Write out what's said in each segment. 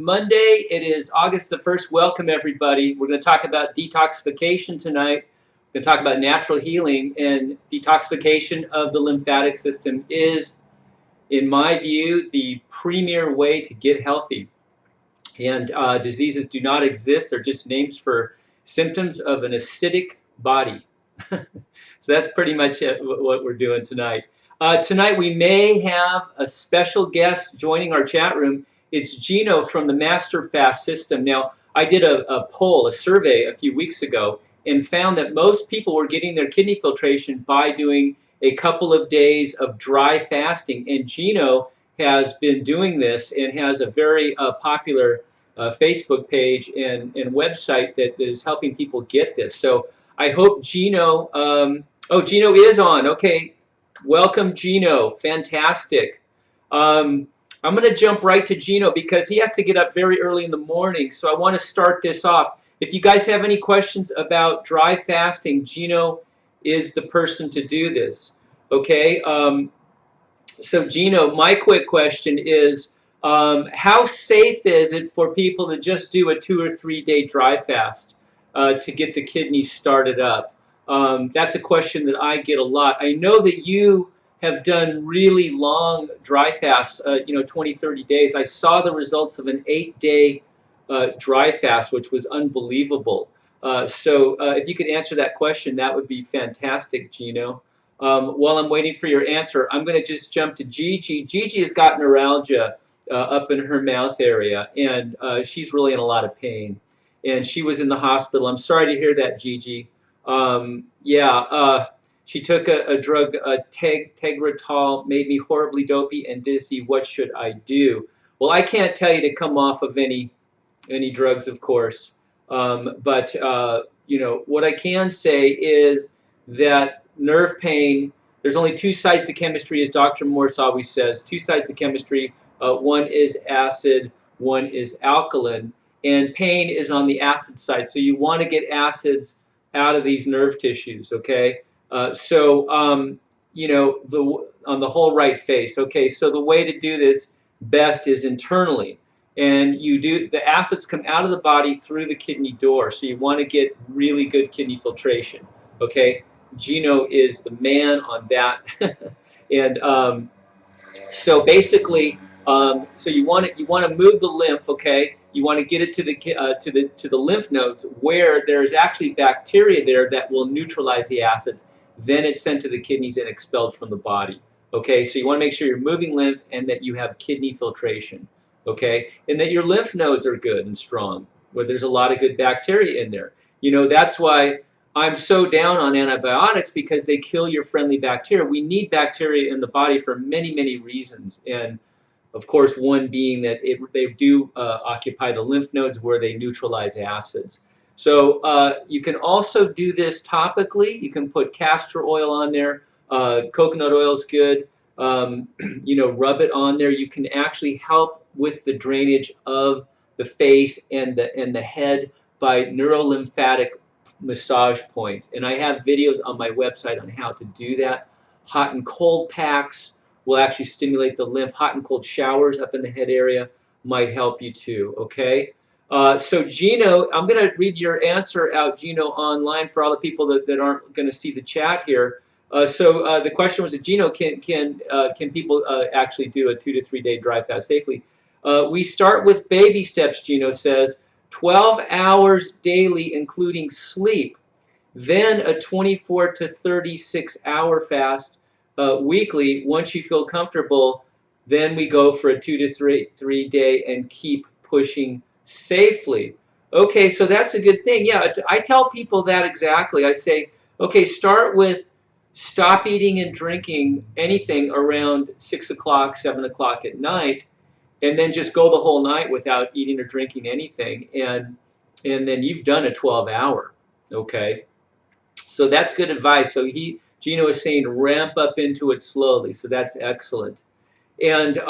Monday. It is August the 1st. Welcome, everybody. We're going to talk about detoxification tonight. We're going to talk about natural healing, and detoxification of the lymphatic system is, in my view, the premier way to get healthy. And diseases do not exist. They're just names for symptoms of an acidic body. So that's pretty much what we're doing tonight. Tonight we may have a special guest joining our chat room. It's Gino from the Master Fast system. Now, I did a poll, a survey a few weeks ago, and found that most people were getting their kidney filtration by doing a couple of days of dry fasting. And Gino has been doing this and has a very popular Facebook page and website that is helping people get this. So I hope Gino, oh, Gino is on. Okay, welcome, Gino. Fantastic. I'm going to jump right to Gino because he has to get up very early in the morning. So I want to start this off. If you guys have any questions about dry fasting, Gino is the person to do this. Okay. So Gino, my quick question is, how safe is it for people to just do a 2 or 3 day dry fast to get the kidneys started up? That's a question that I get a lot. I know that you have done really long dry fasts, 20, 30 days. I saw the results of an 8-day dry fast, which was unbelievable. So if you could answer that question, that would be fantastic, Gino. While I'm waiting for your answer, I'm going to just jump to Gigi. Gigi has got neuralgia up in her mouth area, and she's really in a lot of pain. And she was in the hospital. I'm sorry to hear that, Gigi. She took a drug, Tegretol, made me horribly dopey and dizzy. What should I do? Well, I can't tell you to come off of any drugs, of course. But what I can say is that nerve pain, there's only two sides to chemistry, as Dr. Morse always says. Two sides to chemistry. One is acid, one is alkaline. And pain is on the acid side. So you want to get acids out of these nerve tissues, okay? On the whole right face. Okay, so the way to do this best is internally. And the acids come out of the body through the kidney door. So you want to get really good kidney filtration. Okay, Gino is the man on that. And so basically, so you want to move the lymph. Okay, you want to get it to the lymph nodes where there's actually bacteria there that will neutralize the acids. Then it's sent to the kidneys and expelled from the body. Okay, so you want to make sure you're moving lymph and that you have kidney filtration. Okay, and that your lymph nodes are good and strong, where there's a lot of good bacteria in there. That's why I'm so down on antibiotics, because they kill your friendly bacteria. We need bacteria in the body for many, many reasons. And of course, one being that they do occupy the lymph nodes where they neutralize acids. So you can also do this topically. You can put castor oil on there. Coconut oil is good. Rub it on there. You can actually help with the drainage of the face and the head by neurolymphatic massage points. And I have videos on my website on how to do that. Hot and cold packs will actually stimulate the lymph. Hot and cold showers up in the head area might help you too, okay? So Gino, I'm going to read your answer out, Gino, online for all the people that aren't going to see the chat here. The question was, Gino, can people actually do a 2 to 3 day dry fast safely? We start with baby steps, Gino says. 12 hours daily, including sleep. Then a 24 to 36 hour fast weekly. Once you feel comfortable, then we go for a 2 to 3 day and keep pushing safely. Okay, so that's a good thing. Yeah, I tell people that exactly. I say, okay, start with stop eating and drinking anything around 6 o'clock, 7 o'clock at night, and then just go the whole night without eating or drinking anything, and then you've done a 12-hour. Okay, so that's good advice. So Gino is saying ramp up into it slowly. So that's excellent. And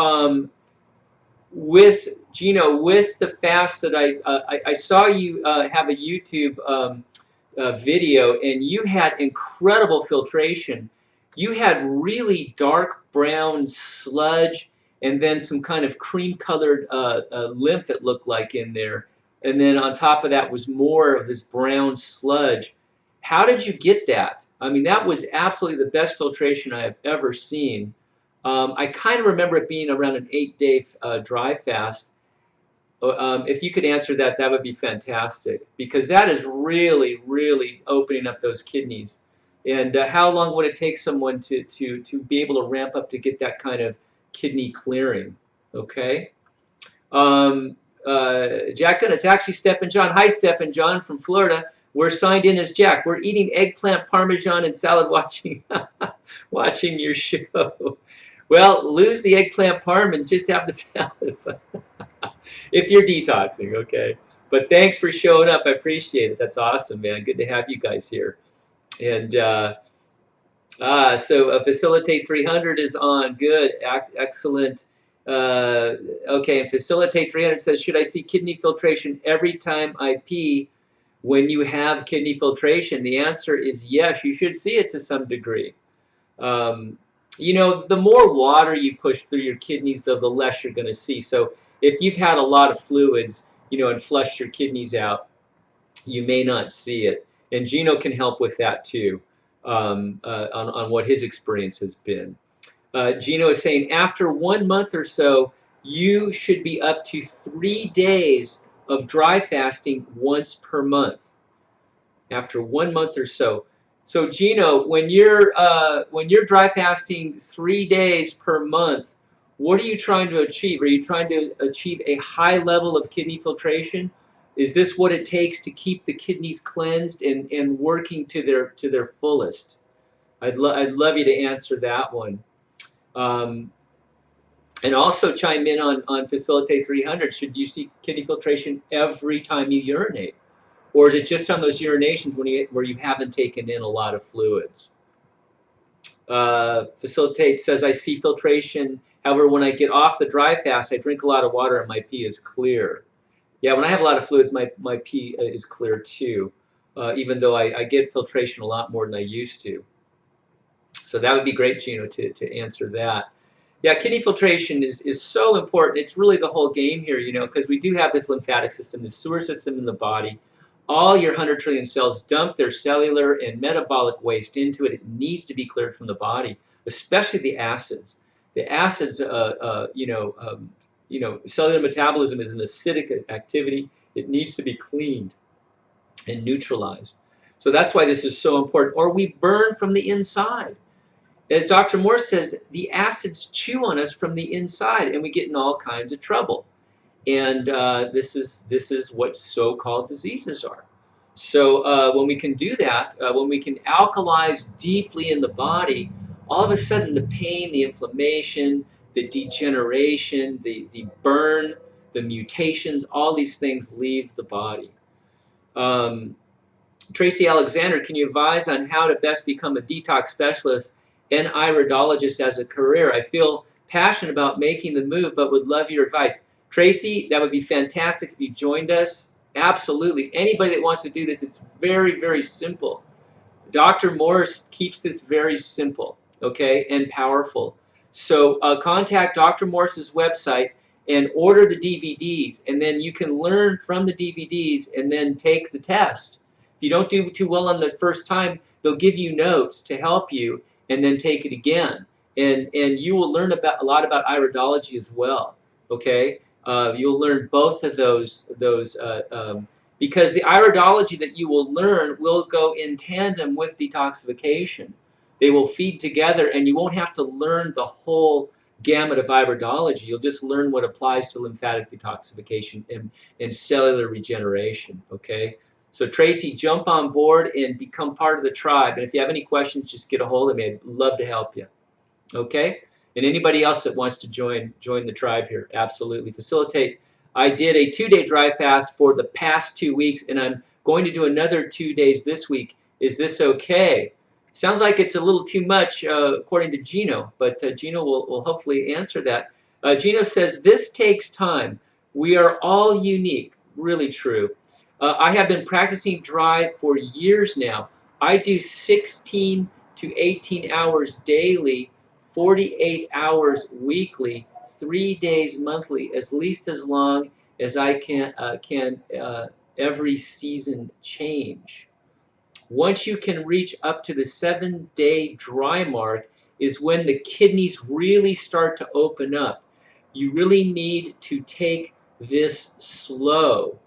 with Gino, with the fast that I saw you have a YouTube video, and you had incredible filtration. You had really dark brown sludge and then some kind of cream-colored lymph it looked like in there. And then on top of that was more of this brown sludge. How did you get that? I mean, that was absolutely the best filtration I have ever seen. I kind of remember it being around an 8-day dry fast. If you could answer that, that would be fantastic, because that is really, really opening up those kidneys. And how long would it take someone to be able to ramp up to get that kind of kidney clearing? Okay. Jack Dunn, it's actually Steph and John. Hi, Steph and John from Florida. We're signed in as Jack. We're eating eggplant parmesan and salad watching watching your show. Well, lose the eggplant parm and just have the salad if you're detoxing, okay? But thanks for showing up. I appreciate it. That's awesome, man. Good to have you guys here. And so Facilitate 300 is on. Good. Excellent. Okay, and Facilitate 300 says, should I see kidney filtration every time I pee when you have kidney filtration? The answer is yes, you should see it to some degree. You know, the more water you push through your kidneys, though, the less you're going to see. So if you've had a lot of fluids, you know, and flushed your kidneys out, you may not see it. And Gino can help with that too, on what his experience has been. Gino is saying after 1 month or so, you should be up to 3 days of dry fasting once per month. After 1 month or so. So Gino, when you're dry fasting 3 days per month, what are you trying to achieve? Are you trying to achieve a high level of kidney filtration? Is this what it takes to keep the kidneys cleansed and working to their fullest? I'd love you to answer that one. And also chime in on Facilitate 300. Should you see kidney filtration every time you urinate? Or is it just on those urinations where you haven't taken in a lot of fluids? Facilitate says, I see filtration. However, when I get off the dry fast, I drink a lot of water and my pee is clear. Yeah, when I have a lot of fluids, my pee is clear too, even though I get filtration a lot more than I used to. So that would be great, Gino, to answer that. Yeah, kidney filtration is so important. It's really the whole game here, you know, because we do have this lymphatic system, the sewer system in the body. All your 100 trillion cells dump their cellular and metabolic waste into it. It needs to be cleared from the body, especially the acids. The acids, cellular metabolism is an acidic activity. It needs to be cleaned and neutralized. So that's why this is so important. Or we burn from the inside. As Dr. Morse says, the acids chew on us from the inside, and we get in all kinds of trouble. And this is what so-called diseases are. So when we can do that, when we can alkalize deeply in the body, all of a sudden the pain, the inflammation, the degeneration, the burn, the mutations, all these things leave the body. Tracy Alexander, can you advise on how to best become a detox specialist and iridologist as a career? I feel passionate about making the move, but would love your advice. Tracy, that would be fantastic if you joined us. Absolutely. Anybody that wants to do this, it's very, very simple. Dr. Morse keeps this very simple, okay, and powerful. So contact Dr. Morse's website and order the DVDs, and then you can learn from the DVDs and then take the test. If you don't do too well on the first time, they'll give you notes to help you, and then take it again. And you will learn a lot about iridology as well, okay? You'll learn both of those because the iridology that you will learn will go in tandem with detoxification. They will feed together, and you won't have to learn the whole gamut of iridology. You'll just learn what applies to lymphatic detoxification and cellular regeneration, okay? So Tracy, jump on board and become part of the tribe. And if you have any questions, just get a hold of me. I'd love to help you, okay? And anybody else that wants to join the tribe here, absolutely. Facilitate. I did a 2-day dry fast for the past 2 weeks, and I'm going to do another 2 days this week. Is this okay? Sounds like it's a little too much, according to Gino, but Gino will hopefully answer that. Gino says, this takes time. We are all unique. Really true. I have been practicing dry for years now. I do 16 to 18 hours daily, 48 hours weekly, 3 days monthly, at least as long as I can every season change. Once you can reach up to the 7-day dry mark is when the kidneys really start to open up. You really need to take this slow.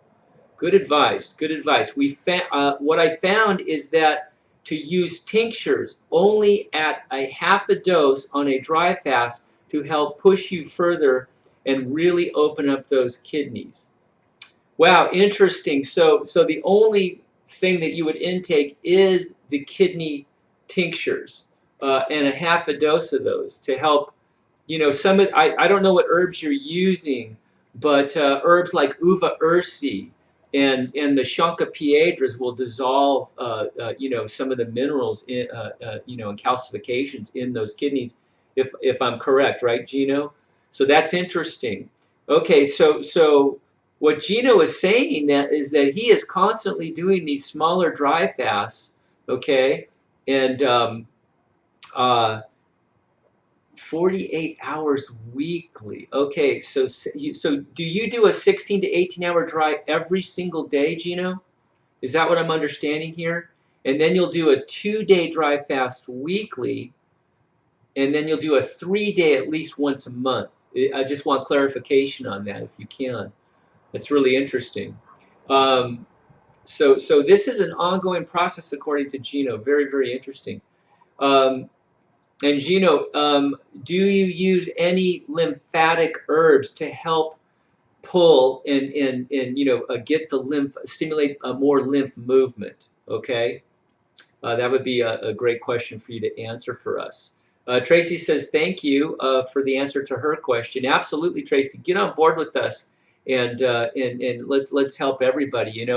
Good advice. Good advice. What I found is that to use tinctures only at a half a dose on a dry fast to help push you further and really open up those kidneys. Wow, interesting. So the only thing that you would intake is the kidney tinctures and a half a dose of those to help. I don't know what herbs you're using, but herbs like uva ursi and the Shonka piedras will dissolve, some of the minerals and calcifications in those kidneys, if I'm correct, right, Gino? So that's interesting. Okay, so what Gino is saying is that he is constantly doing these smaller dry fasts, okay, and uh, 48 hours weekly. Okay, so do you do a 16 to 18-hour dry every single day, Gino? Is that what I'm understanding here? And then you'll do a 2-day dry fast weekly, and then you'll do a 3-day at least once a month. I just want clarification on that if you can. That's really interesting. So this is an ongoing process according to Gino. Very, very interesting. And Gino, do you use any lymphatic herbs to help pull and get the lymph, stimulate more lymph movement? Okay. That would be a great question for you to answer for us. Tracy says, thank you for the answer to her question. Absolutely, Tracy. Get on board with us and let's help everybody.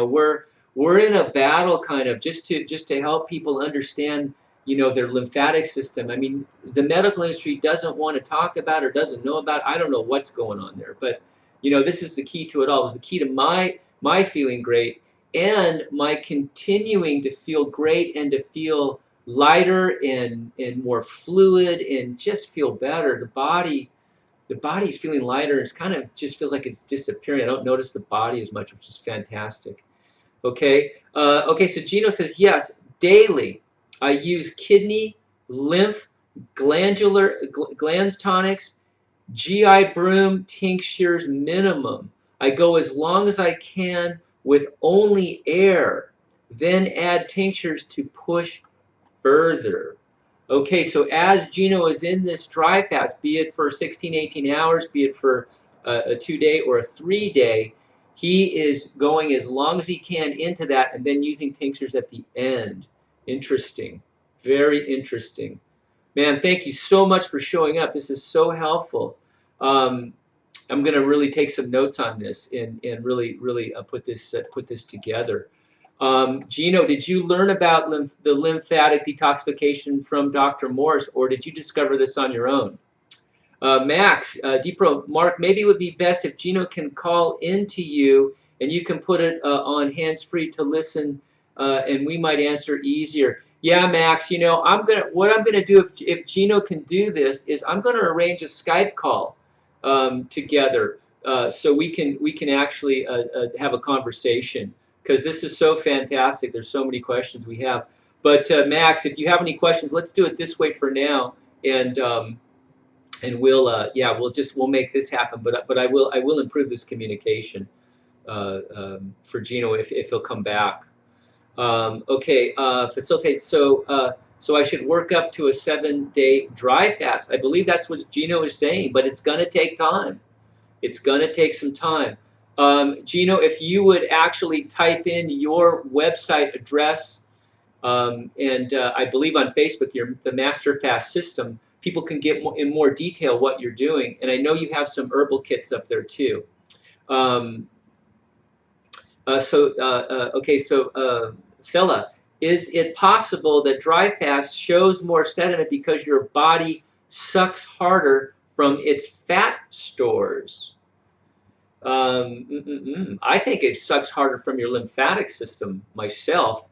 We're in a battle kind of just to help people understand, their lymphatic system. I mean, the medical industry doesn't want to talk about or doesn't know about. I don't know what's going on there, but this is the key to it all. It was the key to my feeling great and my continuing to feel great and to feel lighter and more fluid and just feel better. The body's feeling lighter. It's kind of just feels like it's disappearing. I don't notice the body as much, which is fantastic. Okay. Okay. So Gino says yes. Daily, I use kidney, lymph, glands tonics, GI broom tinctures minimum. I go as long as I can with only air, then add tinctures to push further. Okay, so as Gino is in this dry fast, be it for 16, 18 hours, be it for a 2-day or a 3-day, he is going as long as he can into that and then using tinctures at the end. Interesting. Very interesting. Man, thank you so much for showing up. This is so helpful. I'm going to really take some notes on this and really put this together. Gino, did you learn about the lymphatic detoxification from Dr. Morse, or did you discover this on your own? Max, Depro, Mark, maybe it would be best if Gino can call into you and you can put it on hands-free to listen, and we might answer easier. Yeah, Max, what I'm gonna do if Gino can do this is I'm gonna arrange a Skype call together so we can actually have a conversation, because this is so fantastic. There's so many questions we have. But Max, if you have any questions, let's do it this way for now, and we'll make this happen. But I will improve this communication for Gino if he'll come back. Okay, facilitate. So I should work up to a 7-day dry fast. I believe that's what Gino is saying, but it's going to take time. It's going to take some time. Gino, if you would actually type in your website address, and I believe on Facebook, the Master Fast System, people can get in more detail what you're doing. And I know you have some herbal kits up there too. Fella, is it possible that dry fast shows more sediment because your body sucks harder from its fat stores? I think it sucks harder from your lymphatic system myself.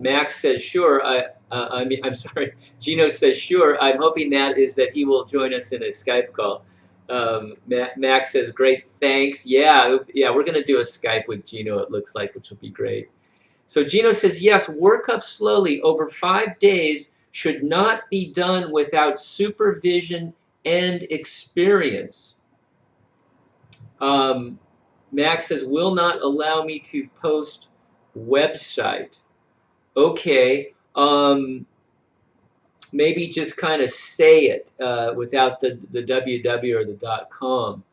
Max says, sure. I'm sorry. Gino says, sure. I'm hoping that is that he will join us in a Skype call. Max says, great, thanks. Yeah, we're going to do a Skype with Gino, it looks like, which will be great. So Gino says, yes, work up slowly over 5 days should not be done without supervision and experience. Max says, will not allow me to post website. Okay, maybe just kind of say it without the www or the .com.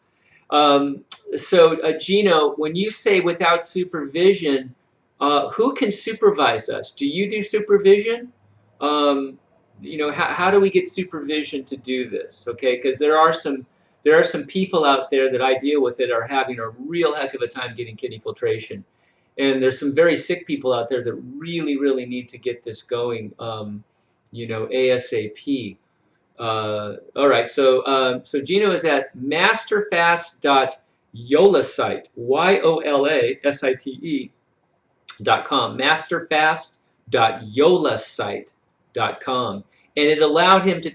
So Gino, when you say without supervision, who can supervise us? Do you do supervision? You know, how do we get supervision to do this? Okay, because there are some people out there that I deal with that are having a real heck of a time getting kidney filtration, and there's some very sick people out there that really need to get this going. You know, ASAP. All right, so Gino is at masterfast.yolasite, YOLASITE.com, masterfast.yolasite.com. And it allowed him to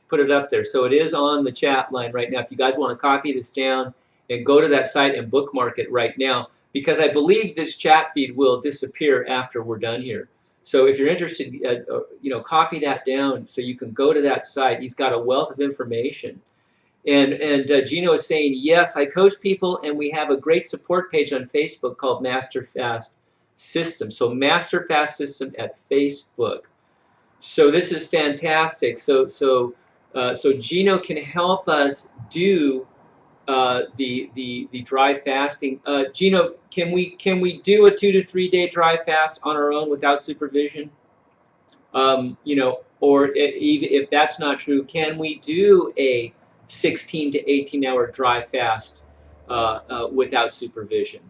put it up there. So it is on the chat line right now. If you guys want to copy this down and go to that site and bookmark it right now, because I believe this chat feed will disappear after we're done here. So if you're interested, you know, copy that down so you can go to that site. He's got a wealth of information. And Gino is saying, yes, I coach people, and we have a great support page on Facebook called Master Fast System. So Master Fast System at Facebook. So this is fantastic. So Gino can help us do the dry fasting. Gino, can we do a 2 to 3 day dry fast on our own without supervision? You know, or even if that's not true, can we do a 16 to 18 hour dry fast without supervision?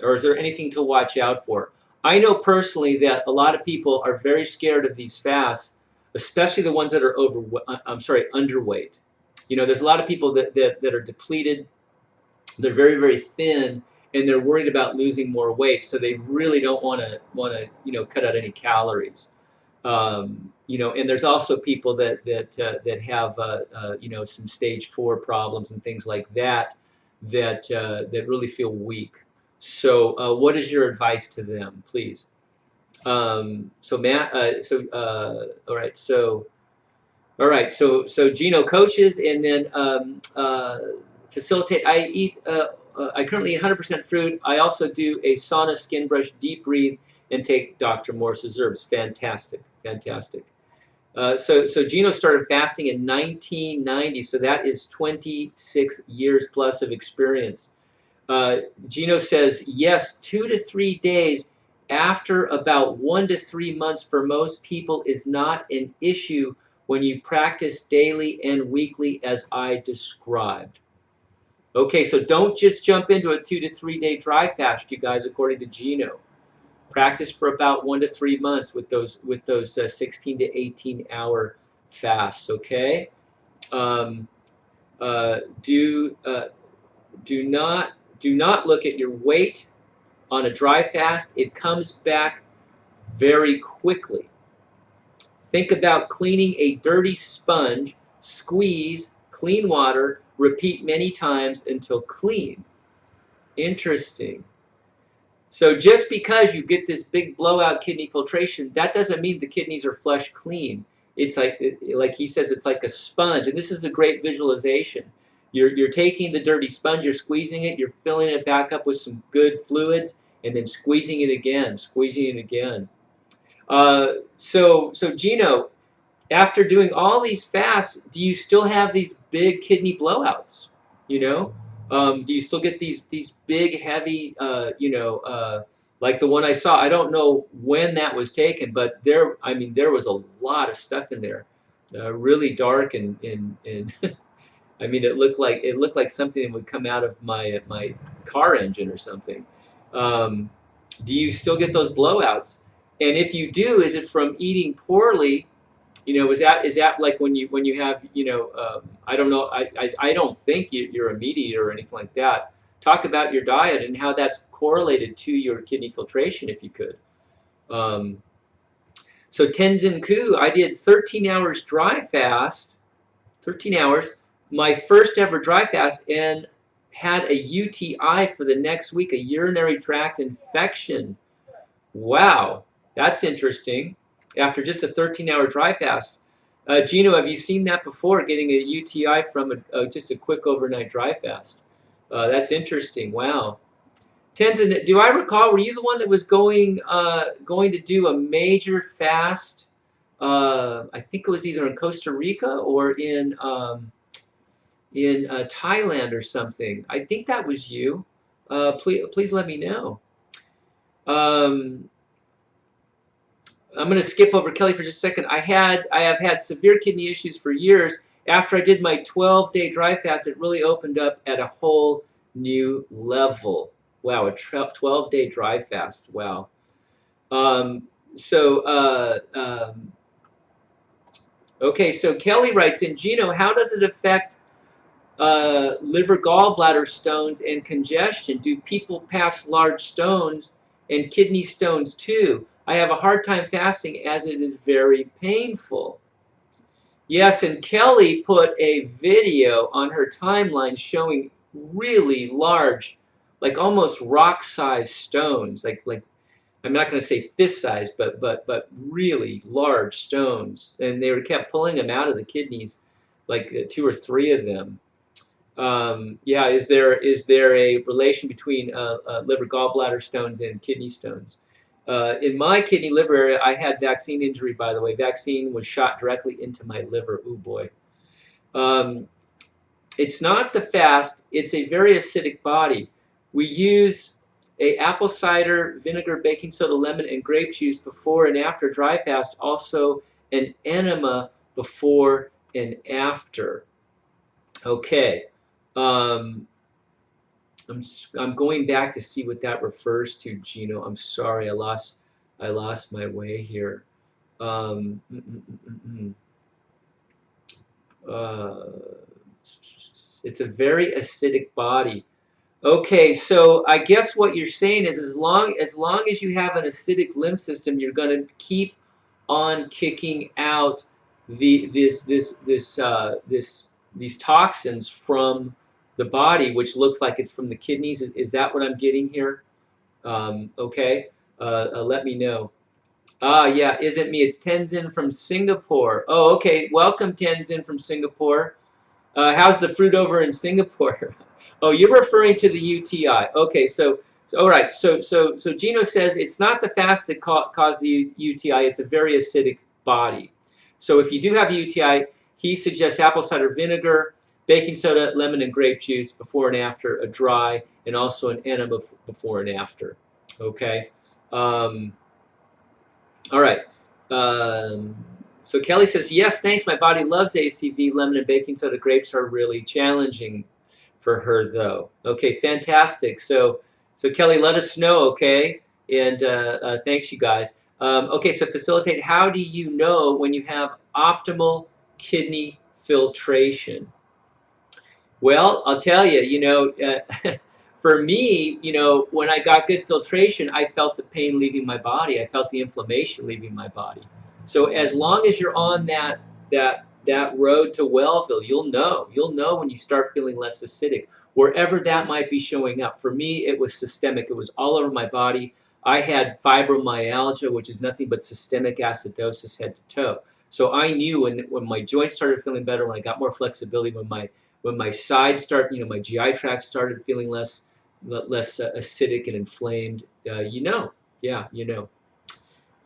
Or is there anything to watch out for? I know personally that a lot of people are very scared of these fasts, especially the ones that are underweight. You know, there's a lot of people that are depleted, they're very thin, and they're worried about losing more weight, so they really don't want to you know, cut out any calories. You know, and there's also people that have you know, some stage 4 problems and things like that that really feel weak. So what is your advice to them, please? So Matt, all right, so Gino coaches, and then facilitate. I currently eat 100% fruit. I also do a sauna, skin brush, deep breathe, and take Dr. Morse's herbs. Fantastic. So Gino started fasting in 1990, so that is 26 years plus of experience. Gino says, yes, 2 to 3 days after about 1 to 3 months for most people is not an issue when you practice daily and weekly as I described. Okay, so don't just jump into a 2 to 3 day dry fast, you guys, according to Gino. Practice for about 1 to 3 months with those 16 to 18 hour fasts. Okay. Do not look at your weight on a dry fast. It comes back very quickly. Think about cleaning a dirty sponge, squeeze, clean water, repeat many times until clean. Interesting. So just because you get this big blowout kidney filtration, that doesn't mean the kidneys are flush clean. It's like he says, it's like a sponge. And this is a great visualization. You're taking the dirty sponge, you're squeezing it, you're filling it back up with some good fluids, and then squeezing it again. So Gino, after doing all these fasts, do you still have these big kidney blowouts? You know, do you still get these big, heavy, you know, like the one I saw? I don't know when that was taken, but there was a lot of stuff in there, really dark and I mean, it looked like something that would come out of my car engine or something. Do you still get those blowouts? And if you do, is it from eating poorly? You know, is that like when you have, you know, I don't know, I don't think you're a meat eater or anything like that. Talk about your diet and how that's correlated to your kidney filtration, if you could. Um, so Tenzin Ku, I did 13 hours dry fast, 13 hours, my first ever dry fast, and had a UTI for the next week, a urinary tract infection. Wow, that's interesting. After just a 13-hour dry fast. Gino, have you seen that before, getting a UTI from just a quick overnight dry fast? That's interesting. Wow. Tenzin, do I recall, were you the one that was going to do a major fast? I think it was either in Costa Rica or in Thailand or something. I think that was you. Please let me know. Um, I'm going to skip over Kelly for just a second. I have had severe kidney issues for years. After I did my 12-day dry fast, it really opened up at a whole new level. Wow, a 12-day dry fast. Wow. Um, so, okay, so Kelly writes in, Gino, how does it affect liver gallbladder stones and congestion? Do people pass large stones and kidney stones too? I have a hard time fasting as it is very painful. Yes, and Kelly put a video on her timeline showing really large, like almost rock-sized stones, like I'm not going to say fist size, but really large stones, and they were kept pulling them out of the kidneys, like two or three of them. Yeah, is there a relation between liver gallbladder stones and kidney stones? In my kidney liver area, I had vaccine injury, by the way. Vaccine was shot directly into my liver. Oh boy. Um, it's not the fast. It's a very acidic body. We use a apple cider vinegar, baking soda, lemon, and grape juice before and after dry fast. Also an enema before and after. Okay. Um, I'm going back to see what that refers to, Gino. I'm sorry, I lost my way here. Um, mm, mm, mm, mm, it's a very acidic body. Okay, so I guess what you're saying is as long as you have an acidic lymph system, you're going to keep on kicking out these toxins from the body, which looks like it's from the kidneys. Is that what I'm getting here? Okay, let me know. Ah, yeah, isn't me? It's Tenzin from Singapore. Oh, okay. Welcome, Tenzin from Singapore. How's the fruit over in Singapore? Oh, you're referring to the UTI. Okay, so all right. So Gino says it's not the fast that caused the UTI. It's a very acidic body. So if you do have a UTI, he suggests apple cider vinegar, baking soda, lemon, and grape juice before and after a dry, and also an enema before and after. Okay. Um, all right. Um, so Kelly says, yes, thanks. My body loves ACV. Lemon and baking soda. Grapes are really challenging for her, though. Okay, fantastic. So Kelly, let us know, okay? And thanks, you guys. Okay, so facilitate. How do you know when you have optimal kidney filtration? Well, I'll tell you, for me, when I got good filtration, I felt the pain leaving my body. I felt the inflammation leaving my body. So as long as you're on that road to Wellville, you'll know. You'll know when you start feeling less acidic, wherever that might be showing up. For me, it was systemic. It was all over my body. I had fibromyalgia, which is nothing but systemic acidosis head to toe. So I knew when my joints started feeling better, when I got more flexibility, when my side my GI tract started feeling less acidic and inflamed, yeah,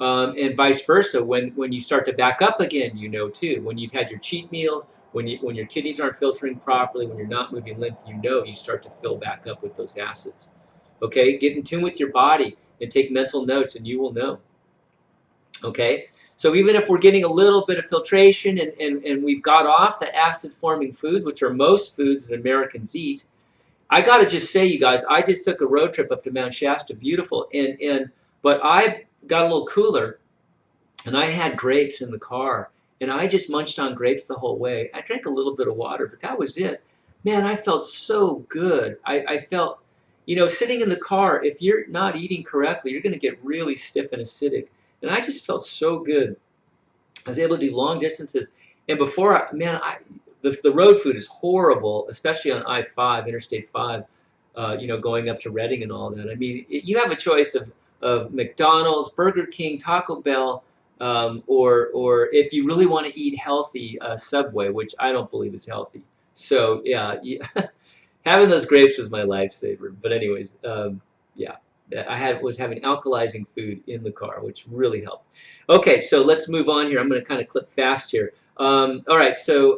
and vice versa. When you start to back up again, too. When you've had your cheat meals, when your kidneys aren't filtering properly, when you're not moving lymph, you start to fill back up with those acids. Okay, get in tune with your body and take mental notes, and you will know. Okay, so even if we're getting a little bit of filtration and we've got off the acid-forming foods, which are most foods that Americans eat, I got to just say, you guys, I just took a road trip up to Mount Shasta, beautiful, but I got a little cooler, and I had grapes in the car, and I just munched on grapes the whole way. I drank a little bit of water, but that was it. Man, I felt so good. I felt, you know, sitting in the car, if you're not eating correctly, you're going to get really stiff and acidic. And I just felt so good. I was able to do long distances. And before, the road food is horrible, especially on I-5, Interstate 5, you know, going up to Reading and all that. I mean, you have a choice of McDonald's, Burger King, Taco Bell, or if you really want to eat healthy, Subway, which I don't believe is healthy. So, yeah, having those grapes was my lifesaver. But anyways, yeah, was having alkalizing food in the car, which really helped. Okay, so let's move on here. I'm going to kind of clip fast here. All right, so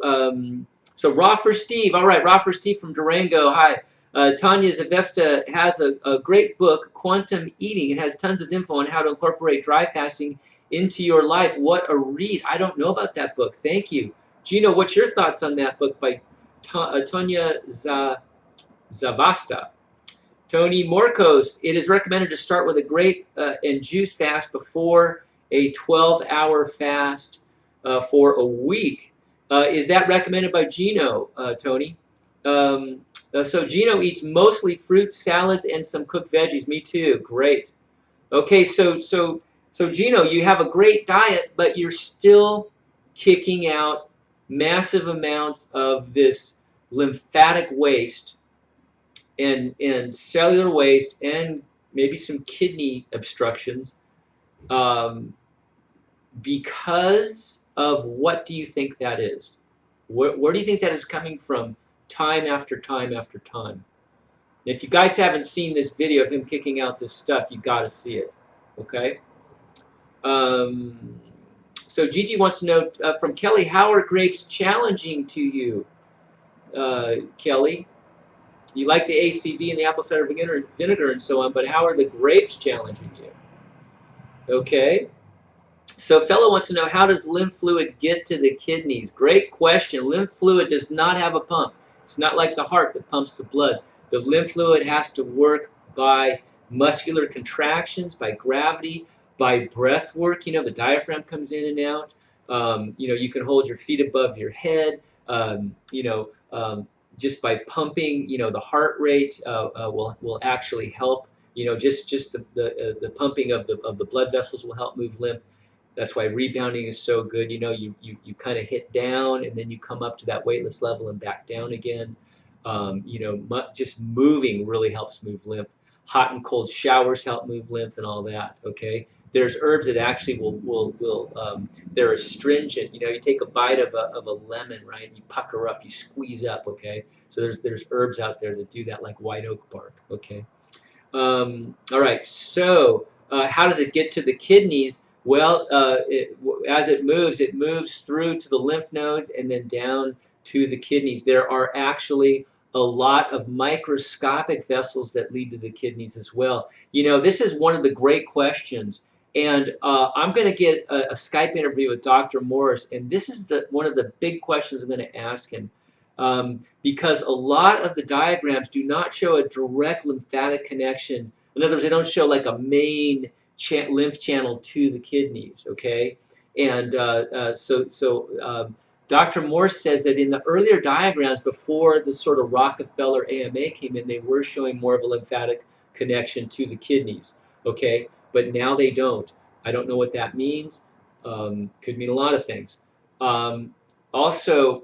Raw for Steve. All right, Raw for Steve from Durango. Hi. Tanya Zavesta has a great book, Quantum Eating. It has tons of info on how to incorporate dry fasting into your life. What a read. I don't know about that book. Thank you. Gino, what's your thoughts on that book by Tanya Zavasta? Tony Morcos, it is recommended to start with a grape and juice fast before a 12-hour fast for a week. Is that recommended by Gino, Tony? So Gino eats mostly fruits, salads, and some cooked veggies. Me too. Great. Okay, so Gino, you have a great diet, but you're still kicking out massive amounts of this lymphatic waste and cellular waste and maybe some kidney obstructions, because of what do you think that is? Where do you think that is coming from time after time after time? And if you guys haven't seen this video of him kicking out this stuff, you got to see it, okay? So Gigi wants to know from Kelly, how are grapes challenging to you, Kelly? You like the ACV and the apple cider vinegar and so on, but how are the grapes challenging you? Okay. So fellow wants to know, how does lymph fluid get to the kidneys? Great question. Lymph fluid does not have a pump. It's not like the heart that pumps the blood. The lymph fluid has to work by muscular contractions, by gravity, by breath work. You know, the diaphragm comes in and out. You know, you can hold your feet above your head. You know, just by pumping, you know, the heart rate will actually help. You know, just the pumping of the blood vessels will help move lymph. That's why rebounding is so good. You know, you kind of hit down and then you come up to that weightless level and back down again. You know, just moving really helps move lymph. Hot and cold showers help move lymph and all that. Okay. There's herbs that actually they're astringent. You know, you take a bite of a lemon, right? And you pucker up, you squeeze up. Okay. So there's herbs out there that do that, like white oak bark. Okay. All right. So how does it get to the kidneys? Well, as it moves through to the lymph nodes and then down to the kidneys. There are actually a lot of microscopic vessels that lead to the kidneys as well. You know, this is one of the great questions. And I'm going to get a Skype interview with Dr. Morris, and this is one of the big questions I'm going to ask him. Because a lot of the diagrams do not show a direct lymphatic connection. In other words, they don't show like a main lymph channel to the kidneys, okay? And Dr. Morse says that in the earlier diagrams before the sort of Rockefeller AMA came in, they were showing more of a lymphatic connection to the kidneys, okay? But now they don't. I don't know what that means. Could mean a lot of things. Also,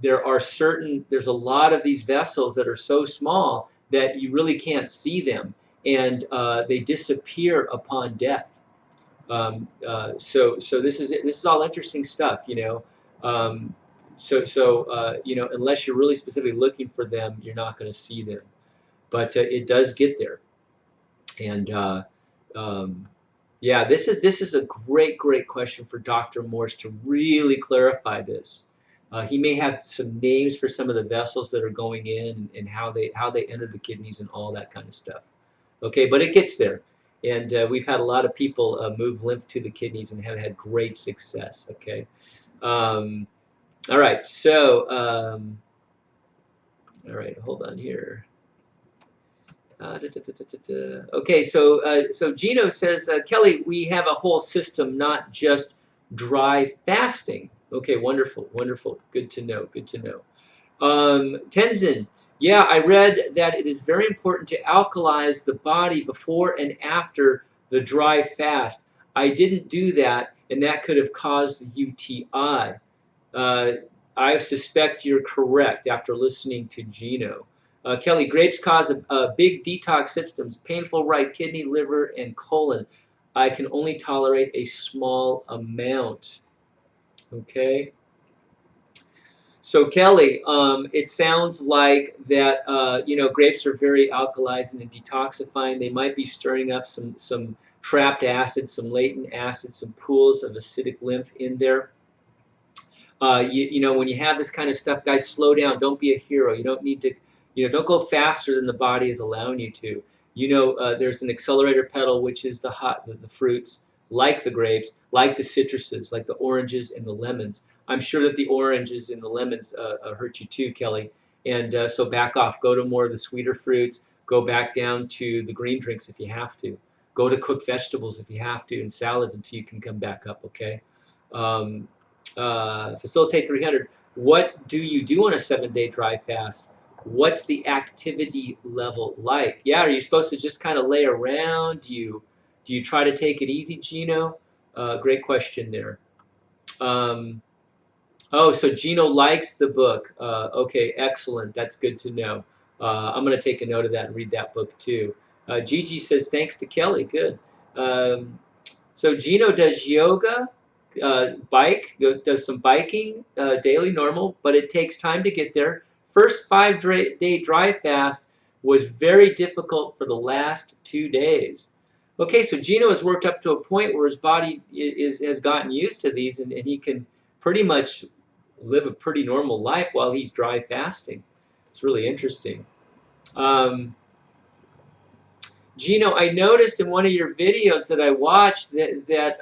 there's a lot of these vessels that are so small that you really can't see them, and they disappear upon death. So this is all interesting stuff, you know. You know, unless you're really specifically looking for them, you're not going to see them. But it does get there, and yeah, this is a great question for Dr. Morse to really clarify this. He may have some names for some of the vessels that are going in and how they enter the kidneys and all that kind of stuff. Okay, but it gets there. And we've had a lot of people move lymph to the kidneys and have had great success. Okay. All right. So, all right, hold on here. Okay, so Gino says, Kelly, we have a whole system, not just dry fasting. Okay, wonderful. Good to know. Tenzin, yeah, I read that it is very important to alkalize the body before and after the dry fast. I didn't do that, and that could have caused the UTI. Uh, I suspect you're correct after listening to GINO. Kelly, grapes cause a big detox symptoms, painful right kidney, liver, and colon. I can only tolerate a small amount. Okay. So Kelly, it sounds like that grapes are very alkalizing and detoxifying. They might be stirring up some trapped acids, some latent acids, some pools of acidic lymph in there. When you have this kind of stuff, guys, slow down. Don't be a hero. You don't need to, don't go faster than the body is allowing you to. There's an accelerator pedal, which is the fruits, like the grapes, like the citruses, like the oranges and the lemons. I'm sure that the oranges and the lemons hurt you too, Kelly. And so back off. Go to more of the sweeter fruits. Go back down to the green drinks if you have to. Go to cooked vegetables if you have to, and salads until you can come back up, okay? Um, Facilitate 300. What do you do on a 7-day dry fast? What's the activity level like? Yeah, are you supposed to just kind of lay around? Do you try to take it easy, Gino? Great question there. Oh, so Gino likes the book. Okay, excellent. That's good to know. I'm going to take a note of that and read that book too. Gigi says, thanks to Kelly. Good. Um, so Gino does yoga, does some biking daily, normal, but it takes time to get there. First 5-day dry fast was very difficult for the last 2 days. Okay, so Gino has worked up to a point where his body has gotten used to these, and he can pretty much live a pretty normal life while he's dry fasting. It's really interesting. Gino, I noticed in one of your videos that I watched that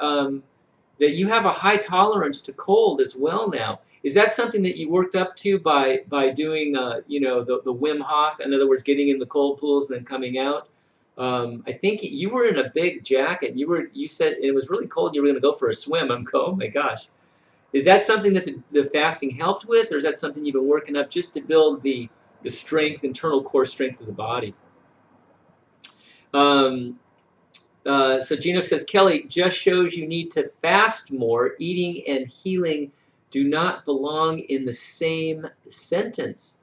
you have a high tolerance to cold as well now. Is that something that you worked up to by doing the Wim Hof? In other words, getting in the cold pools and then coming out. I think you were in a big jacket. You said it was really cold. You were going to go for a swim. I'm going, oh my gosh. Is that something that the fasting helped with, or is that something you've been working up just to build the strength, internal core strength of the body? Um, so Gino says, Kelly, just shows you need to fast more. Eating and healing do not belong in the same sentence.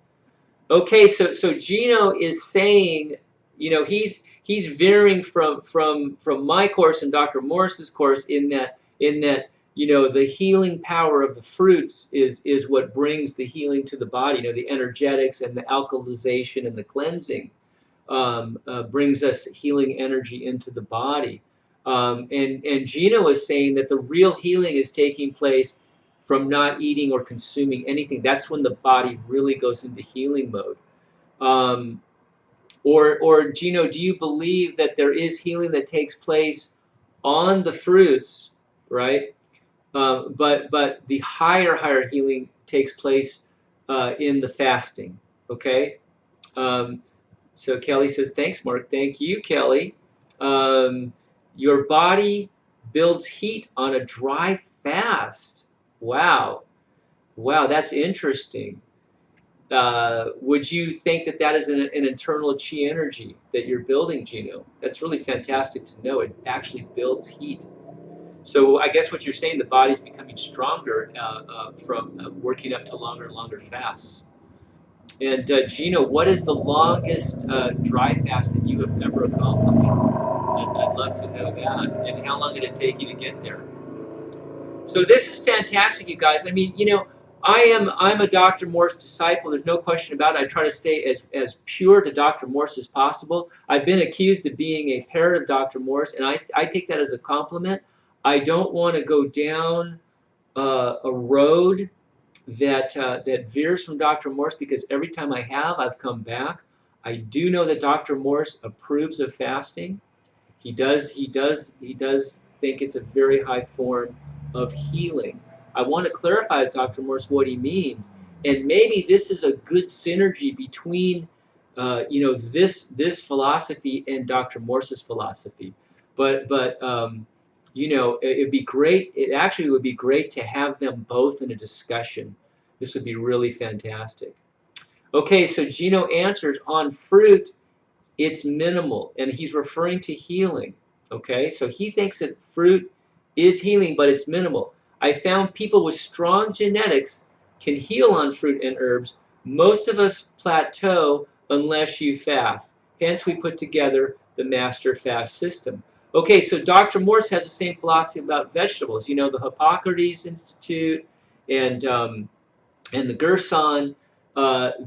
Okay, so Gino is saying, he's veering from my course and Dr. Morris's course in that the healing power of the fruits is what brings the healing to the body. The energetics and the alkalization and the cleansing. Brings us healing energy into the body. And Gino is saying that the real healing is taking place from not eating or consuming anything. That's when the body really goes into healing mode. Or Gino, do you believe that there is healing that takes place on the fruits, right? But the higher healing takes place in the fasting. Okay. So Kelly says, thanks, Mark. Thank you, Kelly. Your body builds heat on a dry fast. Wow. Wow, that's interesting. Would you think that is an internal chi energy that you're building, Gino? That's really fantastic to know. It actually builds heat. So I guess what you're saying, the body's becoming stronger from working up to longer and longer fasts. And Gino, what is the longest dry fast that you have ever accomplished? I'd love to know that. And how long did it take you to get there? So this is fantastic, you guys. I mean, I'm a Dr. Morse disciple. There's no question about it. I try to stay as pure to Dr. Morse as possible. I've been accused of being a parrot of Dr. Morse, and I take that as a compliment. I don't want to go down a road that veers from Dr. Morse, because every time I've come back. I do know that Dr. Morse approves of fasting. He does think it's a very high form of healing. I want to clarify with Dr. Morse what he means, and maybe this is a good synergy between this philosophy and Dr. Morse's philosophy. But it'd be great. It actually would be great to have them both in a discussion. This would be really fantastic. Okay, so Gino answers on fruit, it's minimal, and he's referring to healing. Okay, so he thinks that fruit is healing, but it's minimal. I found people with strong genetics can heal on fruit and herbs. Most of us plateau unless you fast. Hence, we put together the master fast system. Okay, so Dr. Morse has the same philosophy about vegetables. You know, the Hippocrates Institute and the Gerson,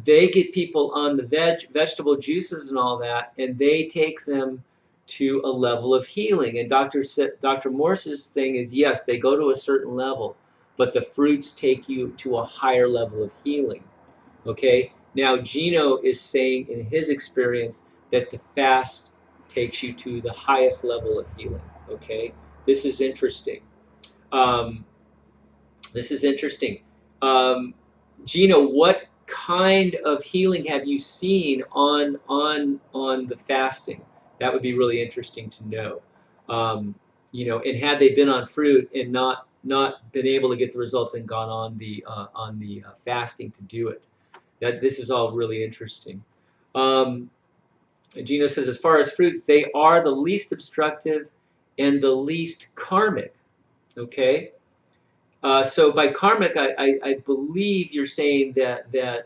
they get people on the vegetable juices and all that, and they take them to a level of healing. And Dr. Morse's thing is, yes, they go to a certain level, but the fruits take you to a higher level of healing. Okay? Now, Gino is saying in his experience that the fast takes you to the highest level of healing. Okay? This is interesting. Um, this is interesting. Um, Gina, what kind of healing have you seen on the fasting? That would be really interesting to know. You know, and had they been on fruit and not been able to get the results and gone on the fasting to do it? That this is all really interesting. Um, Gino says, as far as fruits, they are the least obstructive and the least karmic. Okay. So by karmic, I believe you're saying that the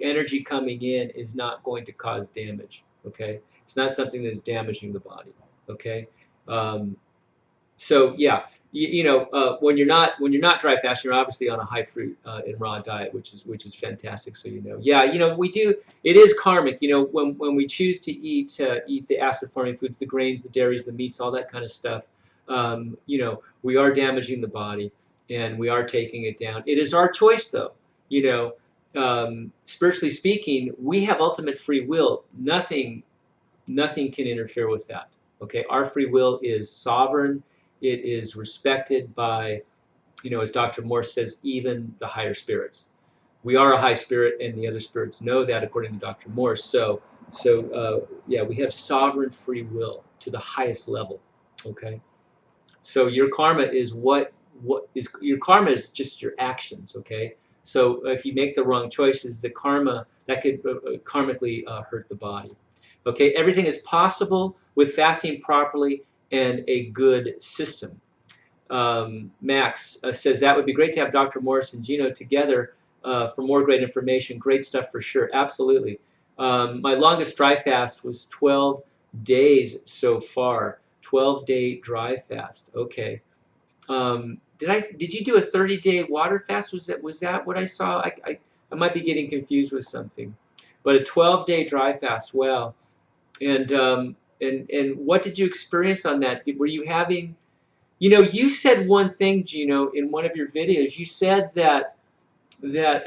energy coming in is not going to cause damage. Okay, it's not something that's damaging the body. Okay, um, so yeah, when you're not dry fasting, you're obviously on a high fruit and raw diet, which is fantastic. So yeah, we do. It is karmic. You know, when we choose to eat the acid forming foods, the grains, the dairies, the meats, all that kind of stuff. We are damaging the body and we are taking it down. It is our choice, though. Spiritually speaking, we have ultimate free will. Nothing can interfere with that. Okay, our free will is sovereign. It is respected by, as Dr. Morse says, even the higher spirits. We are a high spirit, and the other spirits know that, according to Dr. Morse. Yeah, we have sovereign free will to the highest level. Okay, so your karma is your karma is just your actions. Okay, so if you make the wrong choices, the karma that could karmically hurt the body. Okay, everything is possible with fasting properly and a good system. Max says that would be great to have Dr. Morris and Gino together for more great information. Great stuff for sure. Absolutely. My longest dry fast was 12 days so far. 12-day dry fast. Okay. Did you do a 30-day water fast? Was that what I saw? I might be getting confused with something. But a 12-day dry fast. Wow. And what did you experience on that? Were you having, you said one thing, Gino, in one of your videos. You said that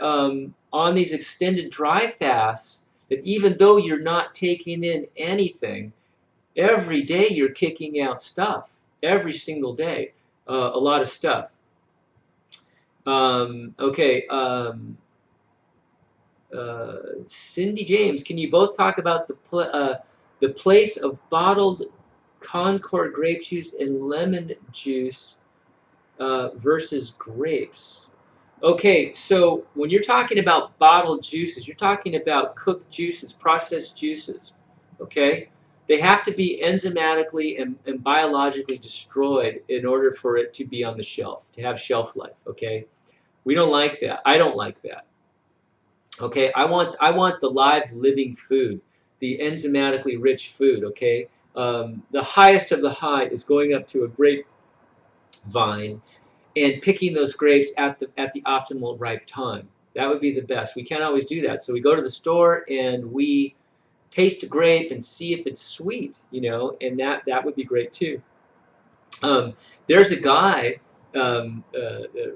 on these extended dry fasts, that even though you're not taking in anything, every day you're kicking out stuff. Every single day, a lot of stuff. Okay. Cindy James, can you both talk about the place of bottled Concord grape juice and lemon juice versus grapes? Okay, so when you're talking about bottled juices, you're talking about cooked juices, processed juices. Okay, they have to be enzymatically and biologically destroyed in order for it to be on the shelf, to have shelf life. Okay, we don't like that. I don't like that. Okay, I want the live living food, the enzymatically rich food. Okay, the highest of the high is going up to a grapevine and picking those grapes at the optimal ripe time. That would be the best. We can't always do that, so we go to the store and we taste a grape and see if it's sweet, and that would be great too. There's a guy, a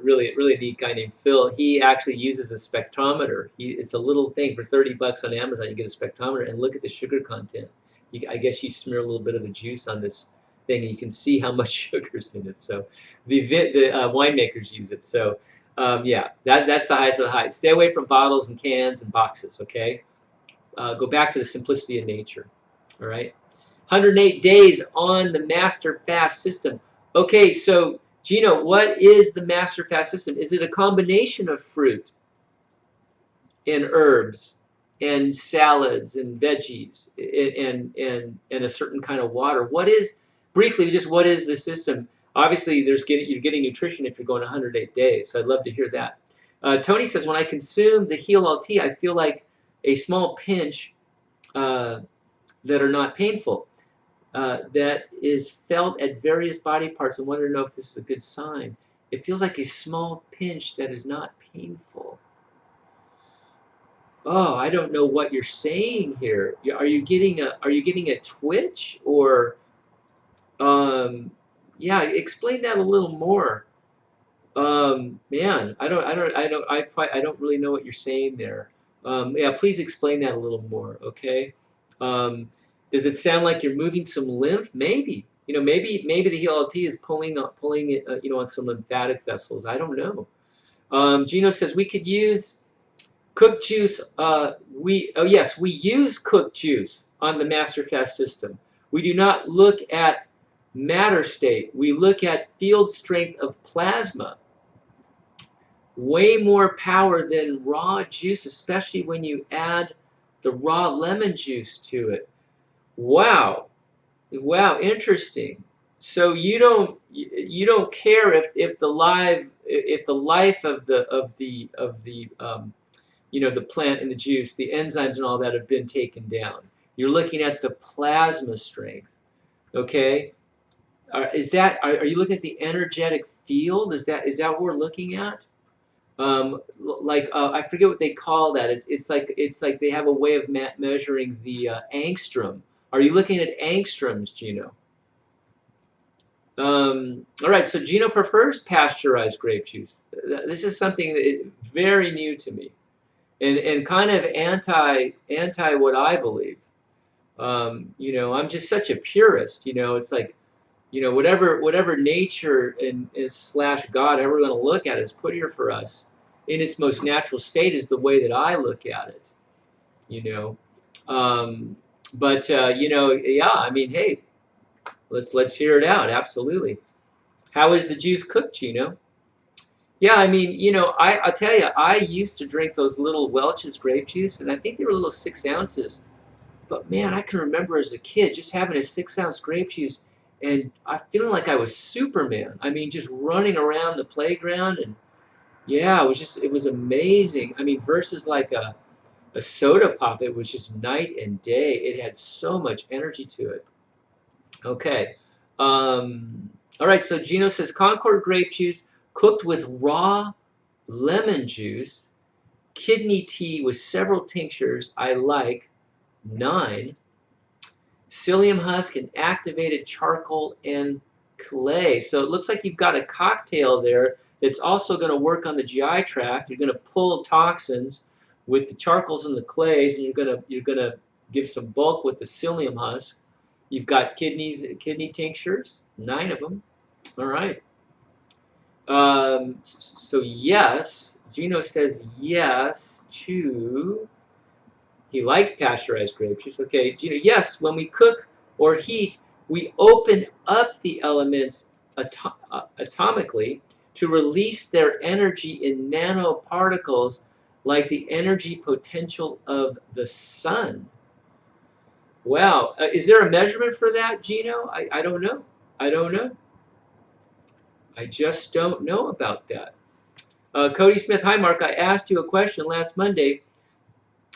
really neat guy named Phil. He actually uses a spectrometer. It's a little thing for $30 on Amazon. You get a spectrometer and look at the sugar content. I guess you smear a little bit of the juice on this thing, and you can see how much sugar's in it. So the winemakers use it. So yeah, that's the highest of the high. Stay away from bottles and cans and boxes. Okay, go back to the simplicity of nature. All right. 108 days on the master fast system. Okay, so Gino, what is the master fast system? Is it a combination of fruit? and herbs and salads and veggies and a certain kind of water. What is, briefly, just what is the system? Obviously, you're getting nutrition if you're going 108 days, so I'd love to hear that. Tony says, when I consume the Heal LT, I feel like a small pinch that are not painful. That is felt at various body parts. I wonder to know if this is a good sign. It feels like a small pinch that is not painful. Oh, I don't know what you're saying here. Are you getting a twitch or yeah, explain that a little more. Man, I don't really know what you're saying there. Yeah, please explain that a little more, okay? Um, does it sound like you're moving some lymph? Maybe. You know, maybe the HLT is pulling it, you know, on some lymphatic vessels. I don't know. Gino says we could use cooked juice. Yes, we use cooked juice on the master fast system. We do not look at matter state. We look at field strength of plasma. Way more power than raw juice, especially when you add the raw lemon juice to it. Wow, wow, interesting. So you don't care if the life of the you know, the plant and the juice, the enzymes and all that have been taken down. You're looking at the plasma strength. Okay, are you looking at the energetic field? Is that what we're looking at? I forget what they call that. It's like they have a way of measuring the angstrom. Are you looking at angstroms, Gino? All right, so Gino prefers pasteurized grape juice. This is something that is very new to me, and kind of anti what I believe. You know, I'm just such a purist. You know, it's like, you know, whatever nature and slash God ever going to look at is put here for us in its most natural state is the way that I look at it. You know, you know, yeah. I mean, hey, let's hear it out. Absolutely. How is the juice cooked, Gino? Yeah, I mean, you know, I'll tell you, I used to drink those little Welch's grape juice, and I think they were little 6 ounces. But man, I can remember as a kid just having a 6 ounce grape juice and I feeling like I was Superman. I mean, just running around the playground and yeah, it was amazing. I mean, versus like a soda pop, it was just night and day. It had so much energy to it. Okay. All right, so Gino says Concord grape juice cooked with raw lemon juice, kidney tea with several tinctures. I like 9. Psyllium husk and activated charcoal and clay. So it looks like you've got a cocktail there that's also going to work on the GI tract. You're going to pull toxins with the charcoals and the clays, and you're going to give some bulk with the psyllium husk. You've got kidney tinctures, 9 of them. All right. So yes, Gino says yes to. He likes pasteurized grape juice. Okay, Gino, yes, when we cook or heat, we open up the elements atomically to release their energy in nanoparticles like the energy potential of the sun. Wow. Is there a measurement for that, Gino? I don't know. I don't know. I just don't know about that. Cody Smith, hi, Mark. I asked you a question last Monday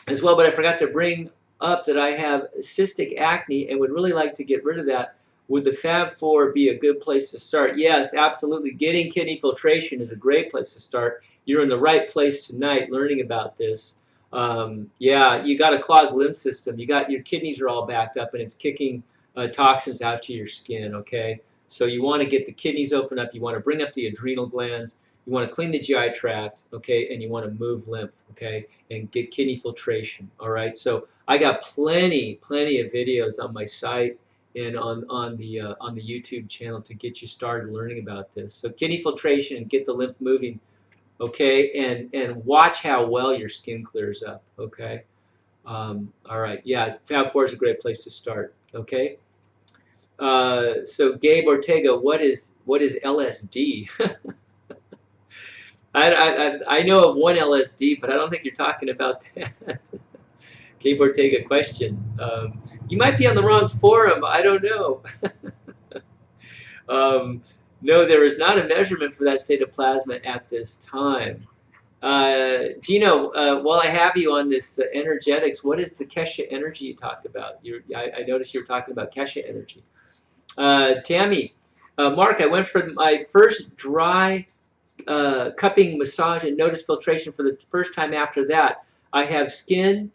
as well, but I forgot to bring up that I have cystic acne and would really like to get rid of that. Would the Fab4 be a good place to start? Yes, absolutely. Getting kidney filtration is a great place to start. You're in the right place tonight learning about this. Yeah, you got a clogged lymph system. You got your kidneys are all backed up and it's kicking toxins out to your skin, okay? So you want to get the kidneys open up. You want to bring up the adrenal glands. You want to clean the GI tract, okay? And you want to move lymph, okay? And get kidney filtration, all right? So I got plenty of videos on my site and on the YouTube channel to get you started learning about this. So kidney filtration and get the lymph moving, okay? And watch how well your skin clears up, okay? All right, yeah, Fab4 is a great place to start, okay? So Gabe Ortega, what is LSD? I know of one LSD, but I don't think you're talking about that. Keyboard, take a question. You might be on the wrong forum. I don't know. No, there is not a measurement for that state of plasma at this time. Gino, while I have you on this energetics, what is the Keshe energy you talk about? I noticed you were talking about Keshe energy. Tammy, Mark, I went for my first dry cupping massage and noticed filtration for the first time after that. I have skin,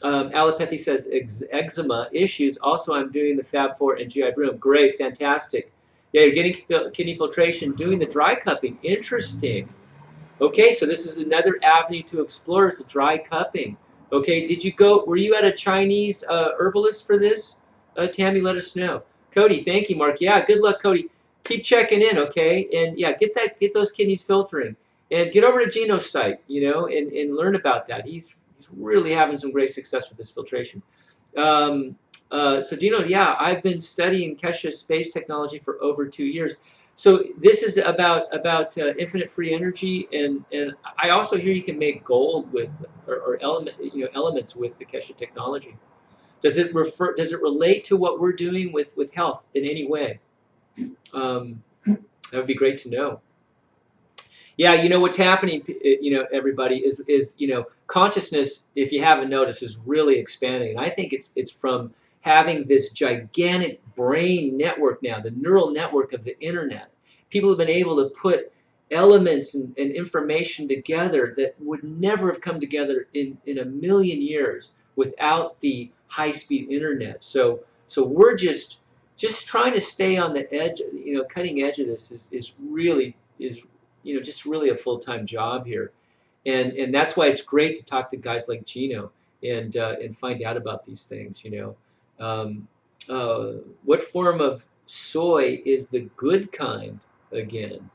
allopathy says eczema issues. Also, I'm doing the Fab4 and GI Broom. Great, fantastic. Yeah, you're getting kidney filtration, doing the dry cupping. Interesting. Okay, so this is another avenue to explore is the dry cupping. Okay, were you at a Chinese herbalist for this? Tammy, let us know. Cody, thank you, Mark. Yeah, good luck, Cody. Keep checking in, okay? And yeah, get those kidneys filtering. And get over to Gino's site, and learn about that. He's really having some great success with this filtration. So Gino, yeah, I've been studying Keshe space technology for over 2 years. So this is about infinite free energy, and I also hear you can make gold with or elements with the Keshe technology. Does it relate to what we're doing with health in any way? That would be great to know. Yeah, what's happening, everybody is consciousness, if you haven't noticed, is really expanding. And I think it's from having this gigantic brain network now, the neural network of the internet. People have been able to put elements and information together that would never have come together in a million years without the high-speed internet. So we're just trying to stay on the edge, cutting edge of this is really just really a full-time job here. And that's why it's great to talk to guys like Gino and find out about these things, what form of soy is the good kind again?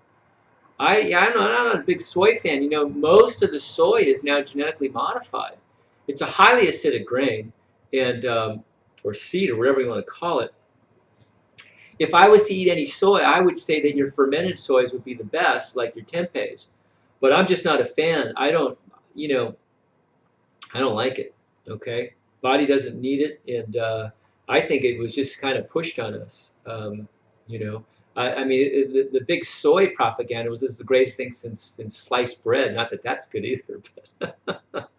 I'm not a big soy fan. Most of the soy is now genetically modified. It's a highly acidic grain, and or seed, or whatever you want to call it. If I was to eat any soy, I would say that your fermented soys would be the best, like your tempehs. But I'm just not a fan. I don't like it. Okay, body doesn't need it, and I think it was just kind of pushed on us. I mean, the big soy propaganda was this is the greatest thing since sliced bread. Not that that's good either, but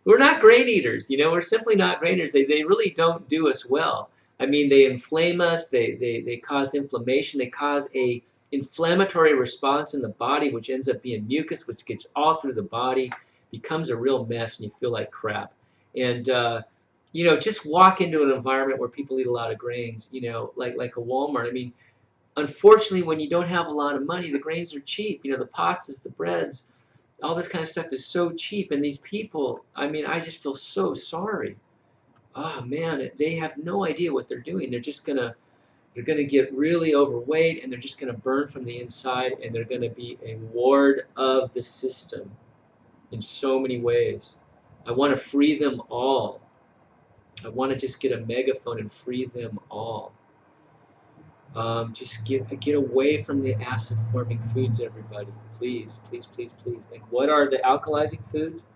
we're not grain eaters. We're simply not grain eaters. They really don't do us well. I mean, they inflame us. They cause inflammation. They cause a inflammatory response in the body, which ends up being mucus, which gets all through the body, becomes a real mess, and you feel like crap. And just walk into an environment where people eat a lot of grains. Like a Walmart. I mean, unfortunately, when you don't have a lot of money, the grains are cheap. The pastas, the breads, all this kind of stuff is so cheap. And these people, I mean, I just feel so sorry. Oh man, they have no idea what they're doing. They're gonna get really overweight, and they're just gonna burn from the inside, and they're gonna be a ward of the system in so many ways. I want to free them all. I want to just get a megaphone and free them all. Just get away from the acid-forming foods, everybody. Please, please, please, please. And what are the alkalizing foods?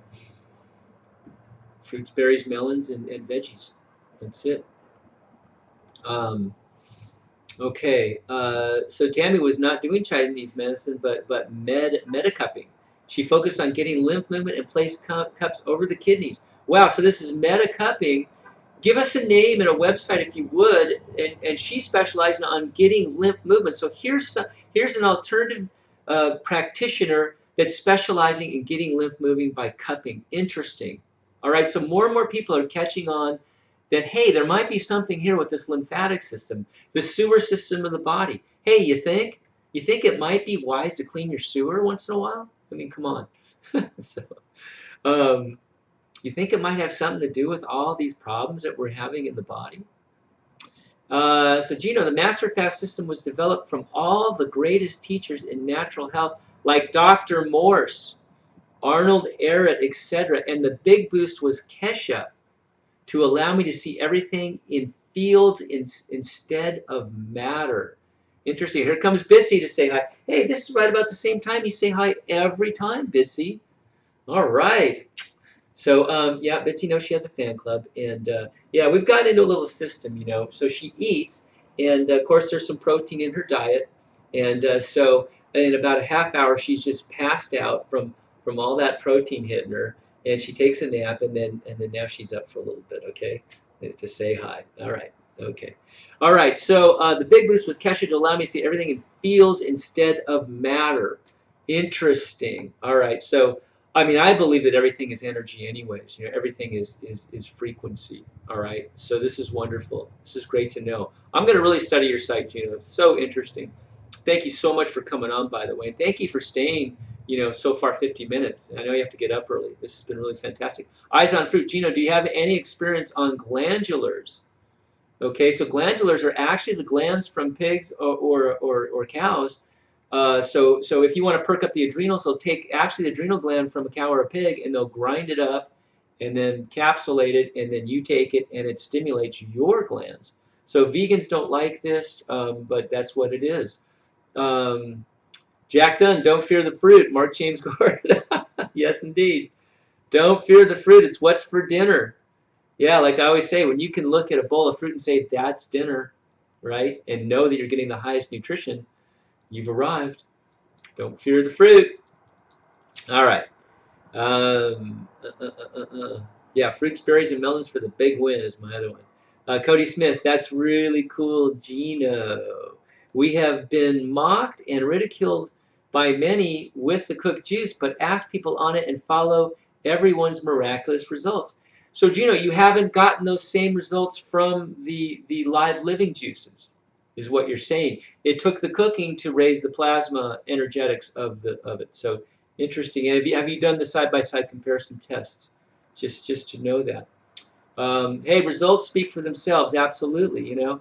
Fruits, berries, melons, and veggies. That's it. Okay, so Tammy was not doing Chinese medicine, but metacupping. She focused on getting lymph movement and placed cups over the kidneys. Wow, so this is metacupping. Give us a name and a website if you would. And she specialized on getting lymph movement. So here's an alternative practitioner that's specializing in getting lymph moving by cupping. Interesting. All right, so more and more people are catching on that, hey, there might be something here with this lymphatic system, the sewer system of the body. Hey, you think it might be wise to clean your sewer once in a while? I mean, come on. So, you think it might have something to do with all these problems that we're having in the body? So Gino, the master fast system was developed from all the greatest teachers in natural health, like Dr. Morse, Arnold Ehret, etc. And the big boost was Keshe, to allow me to see everything in fields instead of matter. Interesting. Here comes Bitsy to say hi. Hey, this is right about the same time you say hi every time, Bitsy. All right. So yeah, Bitsy knows she has a fan club, and yeah, we've gotten into a little system, you know. So she eats, and of course there's some protein in her diet, and so in about a half hour she's just passed out from all that protein hitting her, and she takes a nap, and then now she's up for a little bit, okay, to say hi. All right, okay, all right. So the big boost was Keshe to allow me to see everything in fields instead of matter. Interesting. All right, so. I mean, I believe that everything is energy anyways. You know, everything is frequency. All right. So this is wonderful. This is great to know. I'm going to really study your site, Gino. It's so interesting. Thank you so much for coming on, by the way. And thank you for staying, you know, so far 50 minutes. I know you have to get up early. This has been really fantastic. Eyes on fruit. Gino, do you have any experience on glandulars? Okay, so glandulars are actually the glands from pigs or cows. So if you want to perk up the adrenals, they'll take actually the adrenal gland from a cow or a pig and they'll grind it up and then capsulate it, and then you take it and it stimulates your glands. So vegans don't like this, but that's what it is. Um, Jack Dunn, don't fear the fruit. Mark James Gordon. Yes, indeed. Don't fear the fruit. It's what's for dinner. Yeah, like I always say, when you can look at a bowl of fruit and say, that's dinner, right? And know that you're getting the highest nutrition, you've arrived. Don't fear the fruit. All right. Um, uh, uh, yeah, fruits, berries, and melons for the big win is my other one. Cody Smith, that's really cool, Gino. We have been mocked and ridiculed by many with the cooked juice, but ask people on it and follow everyone's miraculous results. So, Gino, you haven't gotten those same results from the live living juices, is what you're saying. It took the cooking to raise the plasma energetics of it. So interesting. And have you done the side-by-side comparison test? Just to know that. Hey, results speak for themselves. Absolutely, you know.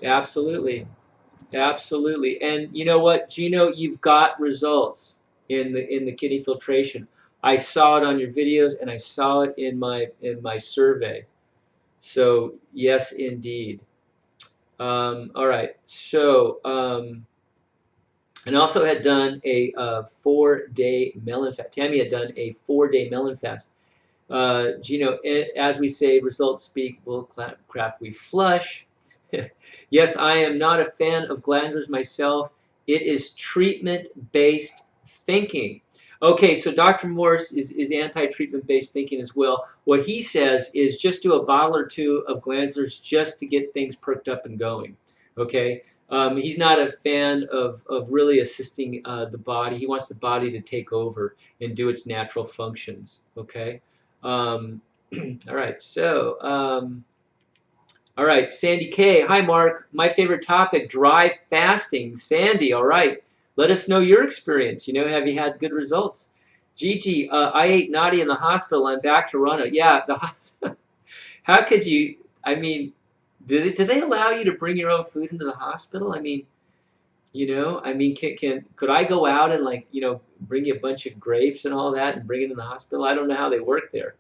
Absolutely. Absolutely. And you know what, Gino, you've got results in the kidney filtration. I saw it on your videos and I saw it in my survey. So yes, indeed. All right. So and also had done a 4-day melon fast. Tammy had done a 4-day melon fast. Gino, as we say, results speak, bull crap we flush. Yes, I am not a fan of glandulars myself. It is treatment-based thinking. Okay, so Dr. Morse is anti-treatment based thinking as well. What he says is just do a bottle or two of glandulars just to get things perked up and going. Okay, he's not a fan of really assisting the body. He wants the body to take over and do its natural functions. Okay. Um, all right, so, all right, Sandy K. Hi, Mark. My favorite topic, dry fasting. Sandy, all right. Let us know your experience. You know, have you had good results? Gigi, I ate naughty in the hospital. I'm back to Toronto. Yeah, the hospital. How could you, I mean, do they allow you to bring your own food into the hospital? I mean, you know, I mean, could I go out and like, you know, bring you a bunch of grapes and all that and bring it in the hospital? I don't know how they work there.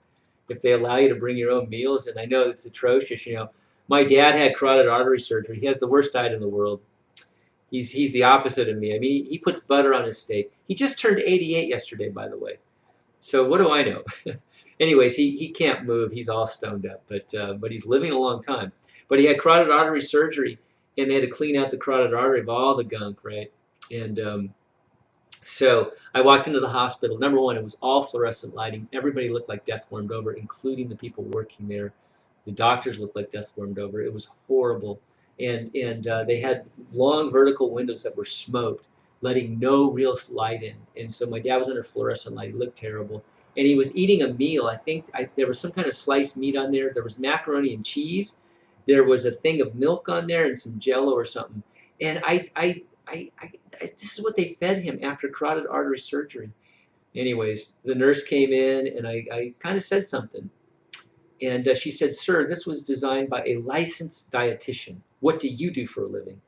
If they allow you to bring your own meals, and I know it's atrocious. You know, my dad had carotid artery surgery. He has the worst diet in the world. He's the opposite of me. I mean, he puts butter on his steak. He just turned 88 yesterday, by the way. So what do I know? Anyways, he can't move. He's all stoned up, but he's living a long time. But he had carotid artery surgery, and they had to clean out the carotid artery of all the gunk, right? And so I walked into the hospital. Number one, it was all fluorescent lighting. Everybody looked like death warmed over, including the people working there. The doctors looked like death warmed over. It was horrible. And they had long vertical windows that were smoked, letting no real light in. And so my dad was under fluorescent light. It looked terrible. And he was eating a meal. I think there was some kind of sliced meat on there. There was macaroni and cheese. There was a thing of milk on there and some Jello or something. And this is what they fed him after carotid artery surgery. Anyways, the nurse came in and I kind of said something. And she said, "Sir, this was designed by a licensed dietitian. What do you do for a living?"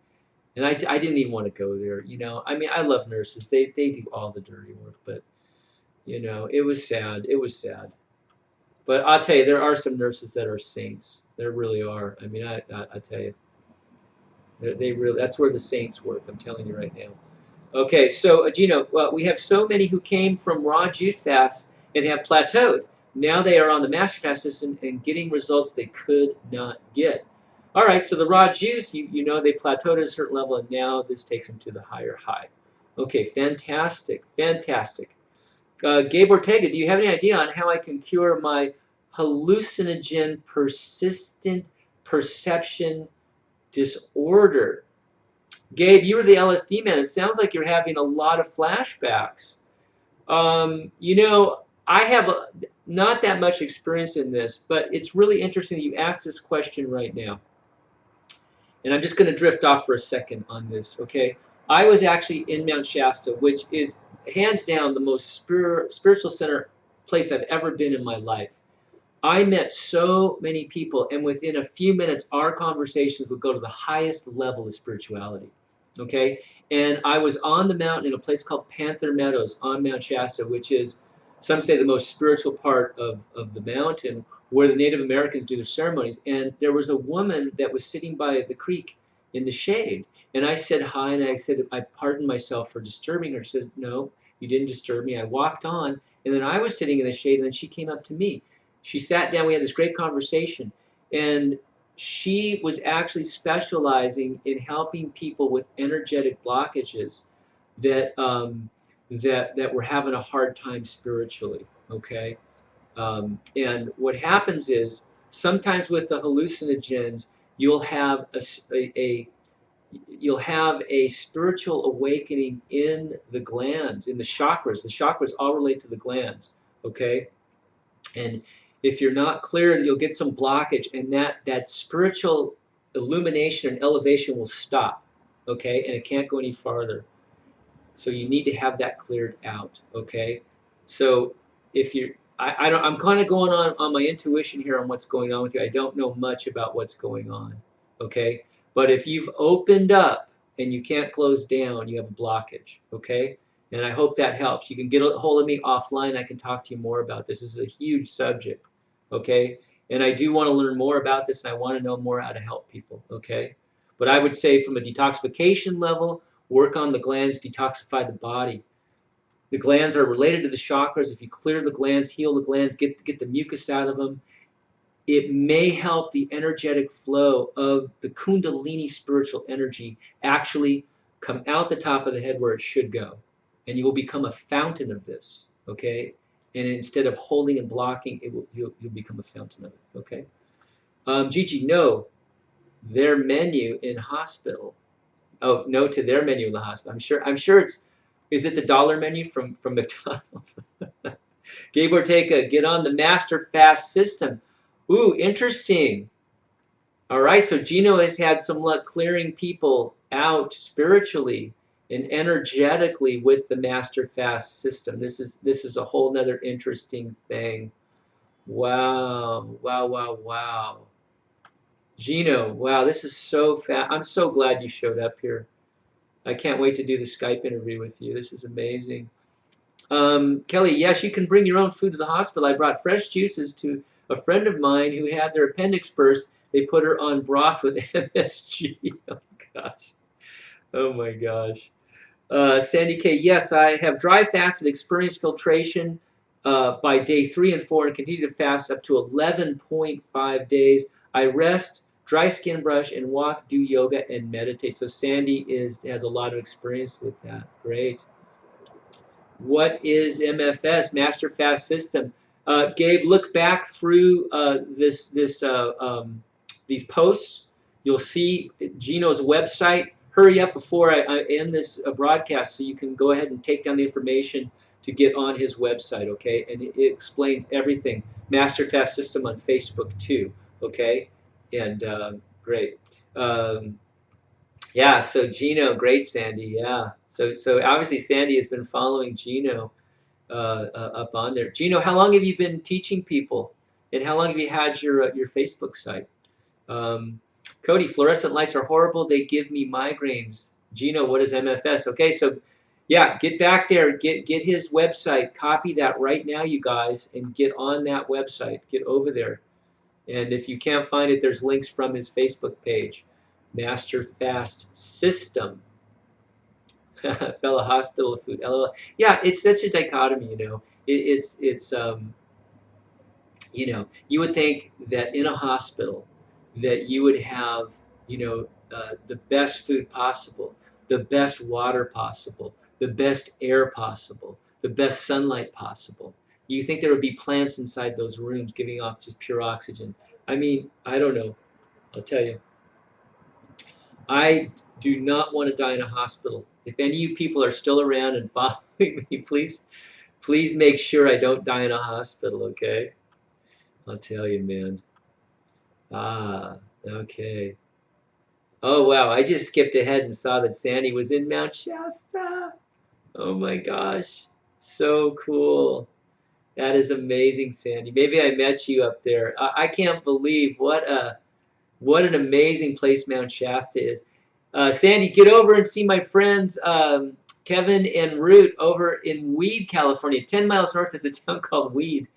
And I didn't even want to go there. You know, I mean, I love nurses. They do all the dirty work. But, you know, it was sad. It was sad. But I'll tell you, there are some nurses that are saints. There really are. I mean, I tell you. They really, that's where the saints work, I'm telling you right now. Okay, so Gino, well, we have so many who came from raw juice fasts and have plateaued. Now they are on the master fast system and getting results they could not get. All right, so the raw juice, you know, they plateaued at a certain level, and now this takes them to the higher high. Okay, fantastic, fantastic. Gabe Ortega, do you have any idea on how I can cure my hallucinogen persistent perception disorder? Gabe, you were the LSD man. It sounds like you're having a lot of flashbacks. You know, I have not that much experience in this, but it's really interesting that you asked this question right now. And I'm just going to drift off for a second on this, okay? I was actually in Mount Shasta, which is hands down the most spiritual center place I've ever been in my life. I met so many people, and within a few minutes, our conversations would go to the highest level of spirituality. Okay? And I was on the mountain in a place called Panther Meadows on Mount Shasta, which is, some say, the most spiritual part of the mountain where the Native Americans do their ceremonies. And there was a woman that was sitting by the creek in the shade. And I said hi, and I said, I pardoned myself for disturbing her. She said, no, you didn't disturb me. I walked on, and then I was sitting in the shade, and then she came up to me. She sat down, we had this great conversation, and she was actually specializing in helping people with energetic blockages that that were having a hard time spiritually. Okay, and what happens is sometimes with the hallucinogens, you'll have you'll have a spiritual awakening in the glands, in the chakras. The chakras all relate to the glands. Okay, and if you're not clear, you'll get some blockage, and that spiritual illumination and elevation will stop, okay? And it can't go any farther. So you need to have that cleared out, okay? So if you're, I don't, I'm kind of going on my intuition here on what's going on with you. I don't know much about what's going on, okay? But if you've opened up and you can't close down, you have a blockage, okay? And I hope that helps. You can get a hold of me offline. I can talk to you more about this. This is a huge subject, okay? And I do want to learn more about this, and I want to know more how to help people, okay? But I would say from a detoxification level, work on the glands, detoxify the body. The glands are related to the chakras. If you clear the glands, heal the glands, get the mucus out of them, it may help the energetic flow of the Kundalini spiritual energy actually come out the top of the head where it should go. And you will become a fountain of this, okay? And instead of holding and blocking, you'll become a fountain of it, okay? Gigi, no, their menu in hospital. Oh, no to their menu in the hospital. I'm sure it's, is it the dollar menu from McDonald's? Gabe Ortega, get on the master fast system. Ooh, interesting. All right, so Gino has had some luck clearing people out spiritually and energetically with the master fast system. This is a whole nother interesting thing. Wow, wow, wow, wow. Gino, wow, this is so fast. I'm so glad you showed up here. I can't wait to do the Skype interview with you. This is amazing. Kelly, yes, you can bring your own food to the hospital. I brought fresh juices to a friend of mine who had their appendix burst. They put her on broth with MSG. Oh, gosh. Oh, my gosh. Sandy K, yes, I have dry fasted, experienced filtration by day 3 and 4 and continue to fast up to 11.5 days. I rest, dry skin brush, and walk, do yoga, and meditate. So Sandy has a lot of experience with that. Great. What is MFS, Master Fast System? Gabe, look back through these posts. You'll see Gino's website. Hurry up before I end this broadcast so you can go ahead and take down the information to get on his website, okay? And it explains everything. Master Fast System on Facebook too, okay? And great. Yeah, so Gino, great, Sandy. Yeah, so obviously Sandy has been following Gino up on there. Gino, how long have you been teaching people, and how long have you had your Facebook site? Cody, fluorescent lights are horrible. They give me migraines. Gino, what is MFS? Okay, so yeah, get back there, get his website, copy that right now, you guys, and get on that website. Get over there, and if you can't find it, there's links from his Facebook page. Master fast system. Fellow hospital food. LOL. Yeah, it's such a dichotomy, you know. It's you know, you would think that in a hospital that you would have, you know, the best food possible, the best water possible, the best air possible, the best sunlight possible. You think there would be plants inside those rooms giving off just pure oxygen. I mean, I don't know. I'll tell you. I do not want to die in a hospital. If any of you people are still around and following me, please make sure I don't die in a hospital, okay? I'll tell you, man. Ah, okay. Oh, wow. I just skipped ahead and saw that Sandy was in Mount Shasta. Oh my gosh. So cool. That is amazing, Sandy. Maybe I met you up there. I can't believe what an amazing place Mount Shasta is. Sandy, get over and see my friends Kevin and Root over in Weed, California. 10 miles north is a town called Weed,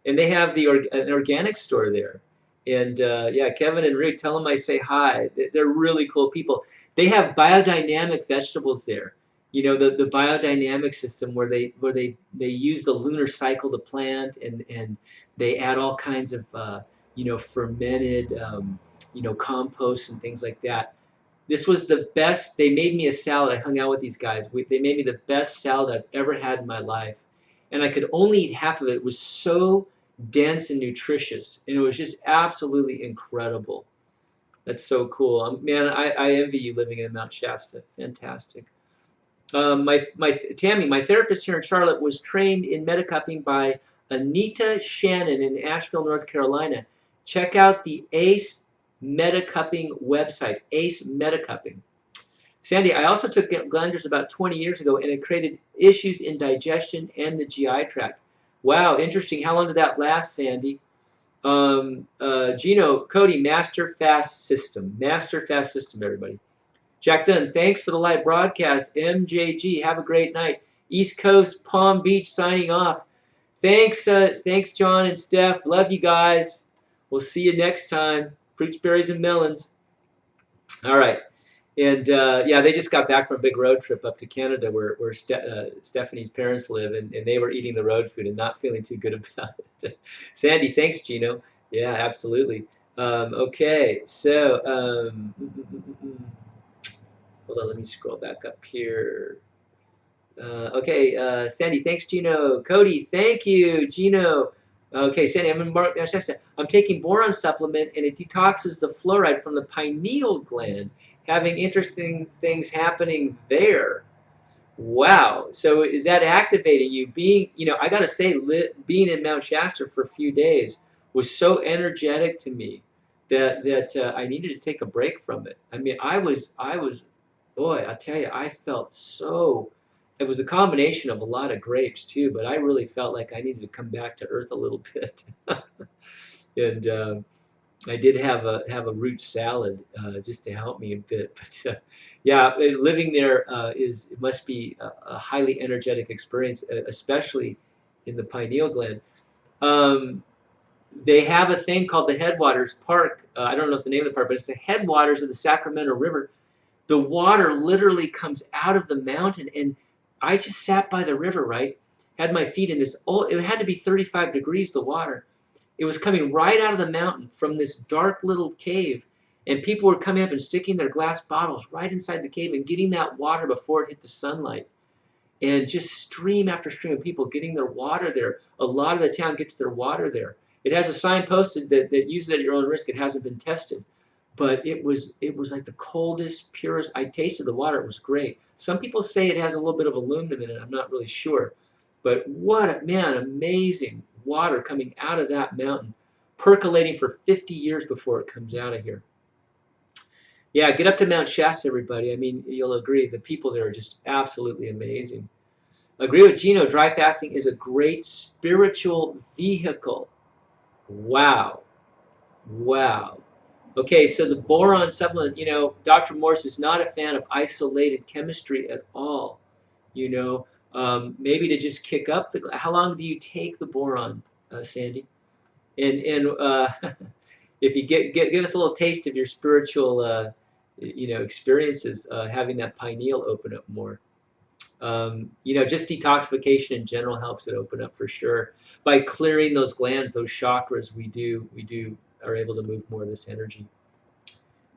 and they have an organic store there. And yeah, Kevin and Root, tell them I say hi. They're really cool people. They have biodynamic vegetables there. You know, the biodynamic system where they use the lunar cycle to plant, and they add all kinds of you know, fermented you know, compost and things like that. This was the best. They made me a salad. I hung out with these guys. They made me the best salad I've ever had in my life. And I could only eat half of it. It was so dense and nutritious. And it was just absolutely incredible. That's so cool. Man, I envy you living in Mount Shasta. Fantastic. Tammy, my therapist here in Charlotte, was trained in metacupping by Anita Shannon in Asheville, North Carolina. Check out the ACE Metacupping website, ACE Metacupping. Sandy, I also took glanders about 20 years ago, and it created issues in digestion and the GI tract. Wow, interesting. How long did that last, Sandy? GINO, Cody, Master Fast System. Master Fast System, everybody. Jack Dunn, thanks for the live broadcast. MJG, have a great night. East Coast, Palm Beach, signing off. Thanks, John and Steph. Love you guys. We'll see you next time. Fruits, berries, and melons. All right. And yeah, they just got back from a big road trip up to Canada where Stephanie's parents live, and they were eating the road food and not feeling too good about it. Sandy, thanks, Gino. Yeah, absolutely. Okay, so hold on, let me scroll back up here. Okay, Sandy, thanks, Gino. Cody, thank you, Gino. Okay, Sandy, I'm in Manchester. I'm taking boron supplement, and it detoxes the fluoride from the pineal gland, having interesting things happening there. Wow. So is that activating you? Being, you know, I got to say, being in Mount Shasta for a few days was so energetic to me that I needed to take a break from it. I mean, boy, I tell you, I felt so. It was a combination of a lot of grapes too, but I really felt like I needed to come back to earth a little bit. And I did have a root salad just to help me a bit, but yeah, living there it must be a highly energetic experience, especially in the pineal gland. Um, they have a thing called the Headwaters Park. I don't know if the name of the park, but it's the headwaters of the Sacramento River. The water literally comes out of the mountain, and I just sat by the river, right? Had my feet in this. Oh, it had to be 35 degrees. The water. It was coming right out of the mountain from this dark little cave, and people were coming up and sticking their glass bottles right inside the cave and getting that water before it hit the sunlight. And just stream after stream of people getting their water there. A lot of the town gets their water there. It has a sign posted that use it at your own risk. It hasn't been tested. But it was like the coldest, purest. I tasted the water. It was great. Some people say it has a little bit of aluminum in it. I'm not really sure. But what a, man, amazing water coming out of that mountain, percolating for 50 years before it comes out of here. Yeah, get up to Mount Shasta, everybody. I mean, you'll agree the people there are just absolutely amazing. Agree with Gino, dry fasting is a great spiritual vehicle. Wow. Wow. Okay, so the boron supplement, you know, Dr. Morse is not a fan of isolated chemistry at all. You know, maybe to just kick up the, how long do you take the boron, Sandy? And if you give us a little taste of your spiritual experiences, having that pineal open up more. Just detoxification in general helps it open up for sure. By clearing those glands, those chakras, we are able to move more of this energy.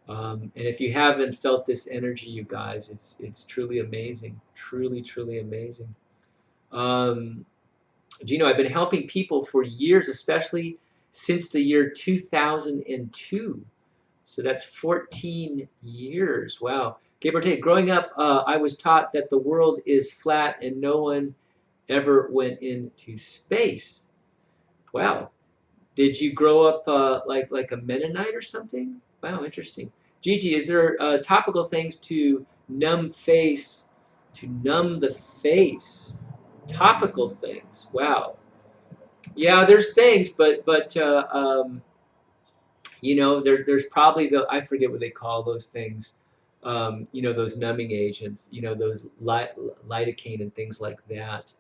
And if you haven't felt this energy, you guys, it's truly amazing, truly, truly amazing. Gino, I've been helping people for years, especially since the year 2002. So that's 14 years. Wow. Give or take. Growing up, I was taught that the world is flat and no one ever went into space. Wow. Did you grow up like a Mennonite or something? Wow, interesting. Gigi, is there topical things to numb face, to numb the face? Topical things. Wow. Yeah, there's things, but there's probably I forget what they call those things. Those numbing agents. Those lidocaine and things like that.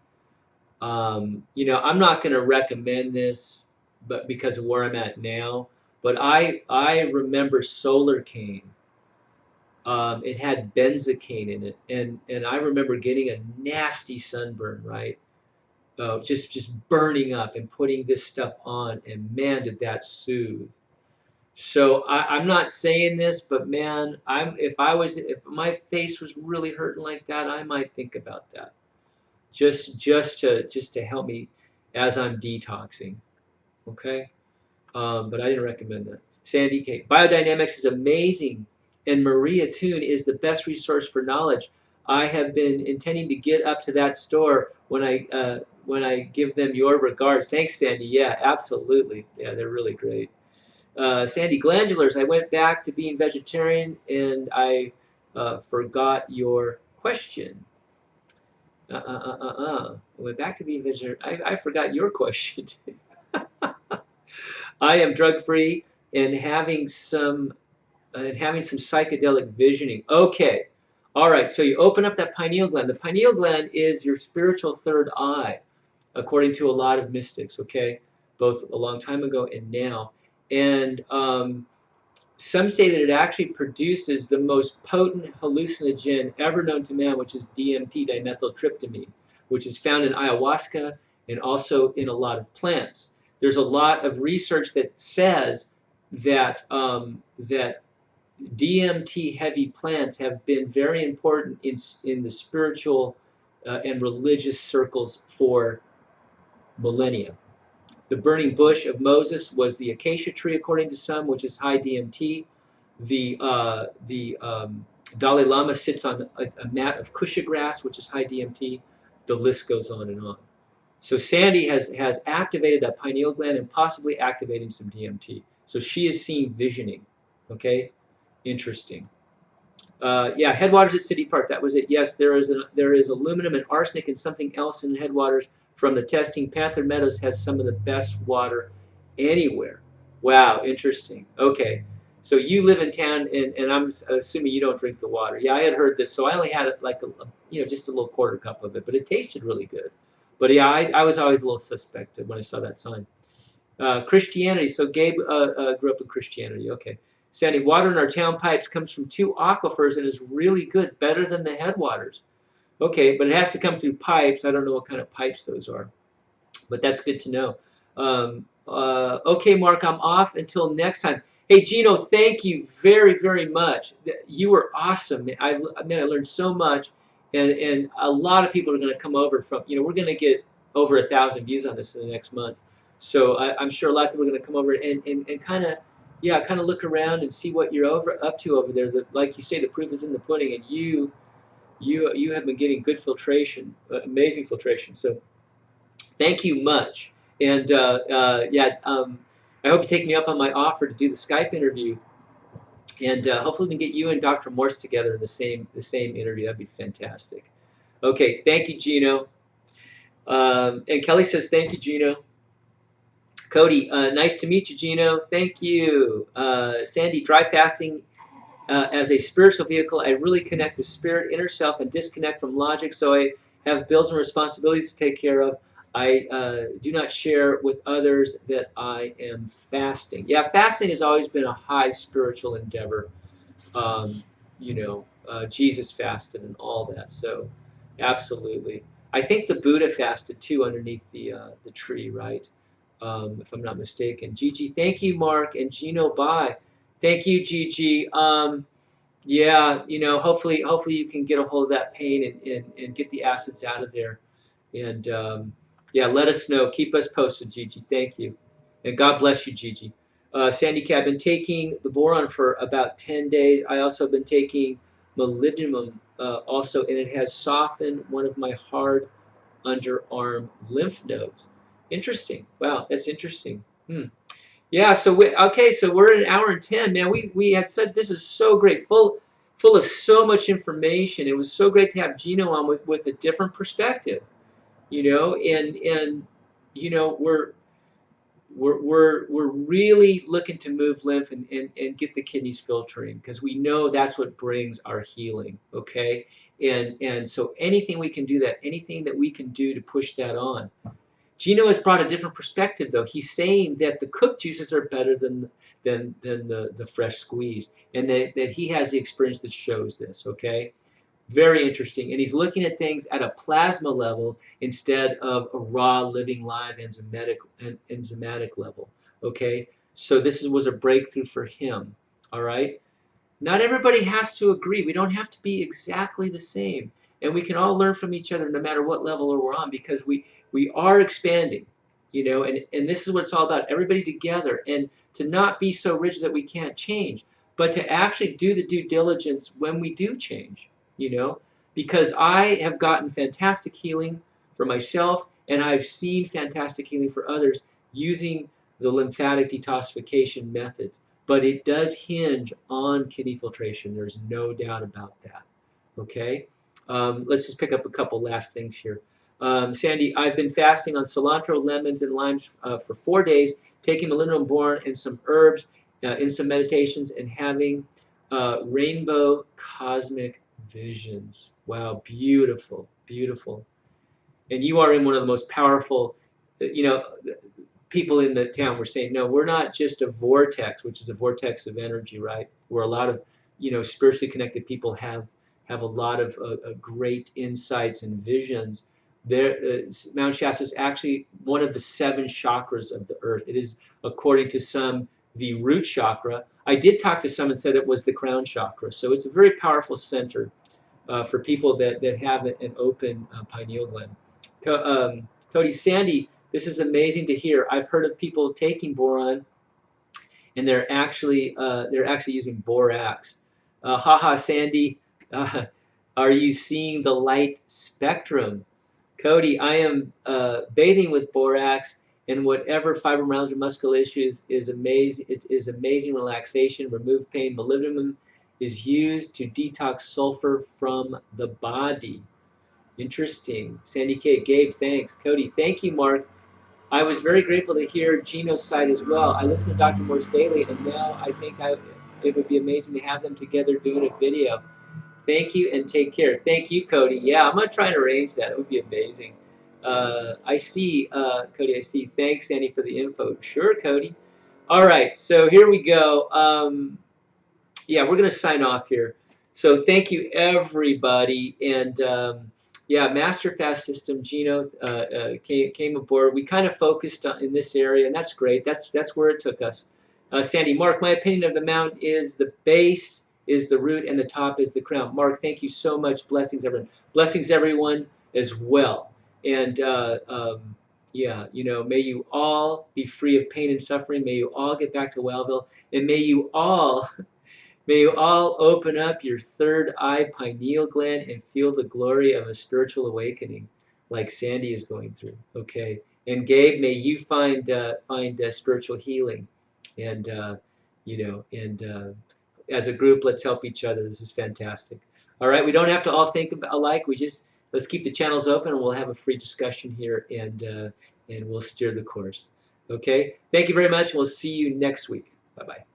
I'm not going to recommend this, but because of where I'm at now. But I remember solar cane. It had benzocaine in it, and I remember getting a nasty sunburn, right? Just burning up and putting this stuff on, and man, did that soothe. So I'm not saying this, but man, if my face was really hurting like that, I might think about that. Just to help me as I'm detoxing. Okay, but I didn't recommend that. Sandy K. Biodynamics is amazing, and Maria Toon is the best resource for knowledge. I have been intending to get up to that store when I give them your regards. Thanks, Sandy. Yeah, absolutely. Yeah, they're really great. Sandy, glandulars. I went back to being vegetarian, and I forgot your question. I went back to being vegetarian. I forgot your question. I am drug free and having some psychedelic visioning. Okay, all right. So you open up that pineal gland. The pineal gland is your spiritual third eye, according to a lot of mystics. Okay, both a long time ago and now, and some say that it actually produces the most potent hallucinogen ever known to man, which is DMT, dimethyltryptamine, which is found in ayahuasca and also in a lot of plants. There's a lot of research that says that DMT-heavy plants have been very important in the spiritual and religious circles for millennia. The burning bush of Moses was the acacia tree, according to some, which is high DMT. The Dalai Lama sits on a mat of kusha grass, which is high DMT. The list goes on and on. So Sandy has activated that pineal gland and possibly activating some DMT. So she is seeing visioning. Okay, interesting. Yeah, headwaters at City Park. That was it. Yes, there is aluminum and arsenic and something else in headwaters from the testing. Panther Meadows has some of the best water anywhere. Wow, interesting. Okay, so you live in town, and I'm assuming you don't drink the water. Yeah, I had heard this, so I only had like just a little quarter cup of it, but it tasted really good. But yeah, I was always a little suspect when I saw that sign. Christianity. So Gabe grew up in Christianity. Okay. Sandy, water in our town pipes comes from 2 aquifers and is really good, better than the headwaters. Okay, but it has to come through pipes. I don't know what kind of pipes those are, but that's good to know. Okay, Mark, I'm off until next time. Hey, Gino, thank you very, very much. You were awesome. I learned so much, and a lot of people are going to come over from, we're going to get over 1,000 views on this in the next month. So I'm sure a lot of people are going to come over and kind of look around and see what you're up to over there. Like you say, the proof is in the pudding, and you have been getting good filtration, amazing filtration. So thank you much. And I hope you take me up on my offer to do the Skype interview, and hopefully we can get you and Dr. Morse together in the same interview. That'd be fantastic. Okay, thank you, Gino. And Kelly says thank you, Gino. Cody, nice to meet you, Gino. Thank you. Sandy, dry fasting as a spiritual vehicle. I really connect with spirit, inner self, and disconnect from logic. So I have bills and responsibilities to take care of. I do not share with others that I am fasting. Yeah, fasting has always been a high spiritual endeavor. Jesus fasted and all that. So, absolutely. I think the Buddha fasted too underneath the tree, right? If I'm not mistaken. Gigi, thank you, Mark, and Gino, bye. Thank you, Gigi. Yeah, hopefully you can get a hold of that pain and get the acids out of there. And yeah, let us know. Keep us posted, Gigi. Thank you. And God bless you, Gigi. Sandy K, I've been taking the boron for about 10 days. I also have been taking molybdenum also, and it has softened one of my hard underarm lymph nodes. Interesting. Wow, that's interesting. Yeah, so we're at an hour and 10, man. We had said this is so great, full of so much information. It was so great to have Gino on with a different perspective, and we're really looking to move lymph and get the kidneys filtering because we know that's what brings our healing, okay? And so anything we can do that, anything that we can do to push that on. Gino has brought a different perspective, though. He's saying that the cooked juices are better than the fresh squeezed, and that he has the experience that shows this. Okay, very interesting. And he's looking at things at a plasma level instead of a raw, living, live enzymatic level. Okay, so was a breakthrough for him. All right. Not everybody has to agree. We don't have to be exactly the same. And we can all learn from each other no matter what level we're on because we are expanding, and this is what it's all about. Everybody together and to not be so rigid that we can't change, but to actually do the due diligence when we do change, because I have gotten fantastic healing for myself and I've seen fantastic healing for others using the lymphatic detoxification methods. But it does hinge on kidney filtration. There's no doubt about that. Okay? Let's just pick up a couple last things here. Sandy, I've been fasting on cilantro, lemons, and limes for 4 days, taking molybdenum boron and some herbs in some meditations and having rainbow cosmic visions. Wow, beautiful, beautiful. And you are in one of the most powerful, people in the town were saying, no, we're not just a vortex, which is a vortex of energy, right? Where a lot of, spiritually connected people have a lot of great insights and visions. Mount Shasta is actually one of the 7 chakras of the earth. It is, according to some, the root chakra. I did talk to some and said it was the crown chakra. So it's a very powerful center for people that have an open pineal gland. Cody, Sandy, this is amazing to hear. I've heard of people taking boron, and they're actually using borax. Haha, Sandy, are you seeing the light spectrum? Cody, I am bathing with borax, and whatever fibromyalgia muscle issues is amazing. It is amazing relaxation, remove pain. Molybdenum is used to detox sulfur from the body. Interesting. Sandy K. Gabe, thanks. Cody, thank you, Mark. I was very grateful to hear Gino's side as well. I listen to Dr. Morse daily, and now I think it would be amazing to have them together doing a video. Thank you and take care. Thank you, Cody. Yeah, I'm going to try and arrange that. It would be amazing. I see, Cody, I see. Thanks, Sandy, for the info. Sure, Cody. All right, so here we go. Yeah, we're going to sign off here. So thank you, everybody. And yeah, Master Fast System, Gino came aboard. We kind of focused in this area, and that's great. That's where it took us. Sandy, Mark, my opinion of the mountain is the base is the root and the top is the crown. Mark, thank you so much. Blessings, everyone. Blessings, everyone, as well. And yeah, may you all be free of pain and suffering. May you all get back to Wellville. And may you all open up your third eye pineal gland and feel the glory of a spiritual awakening like Sandy is going through. Okay. And Gabe, may you find spiritual healing. And, as a group, let's help each other. This is fantastic. All right. We don't have to all think alike. Let's keep the channels open and we'll have a free discussion here and we'll steer the course. Okay. Thank you very much. We'll see you next week. Bye-bye.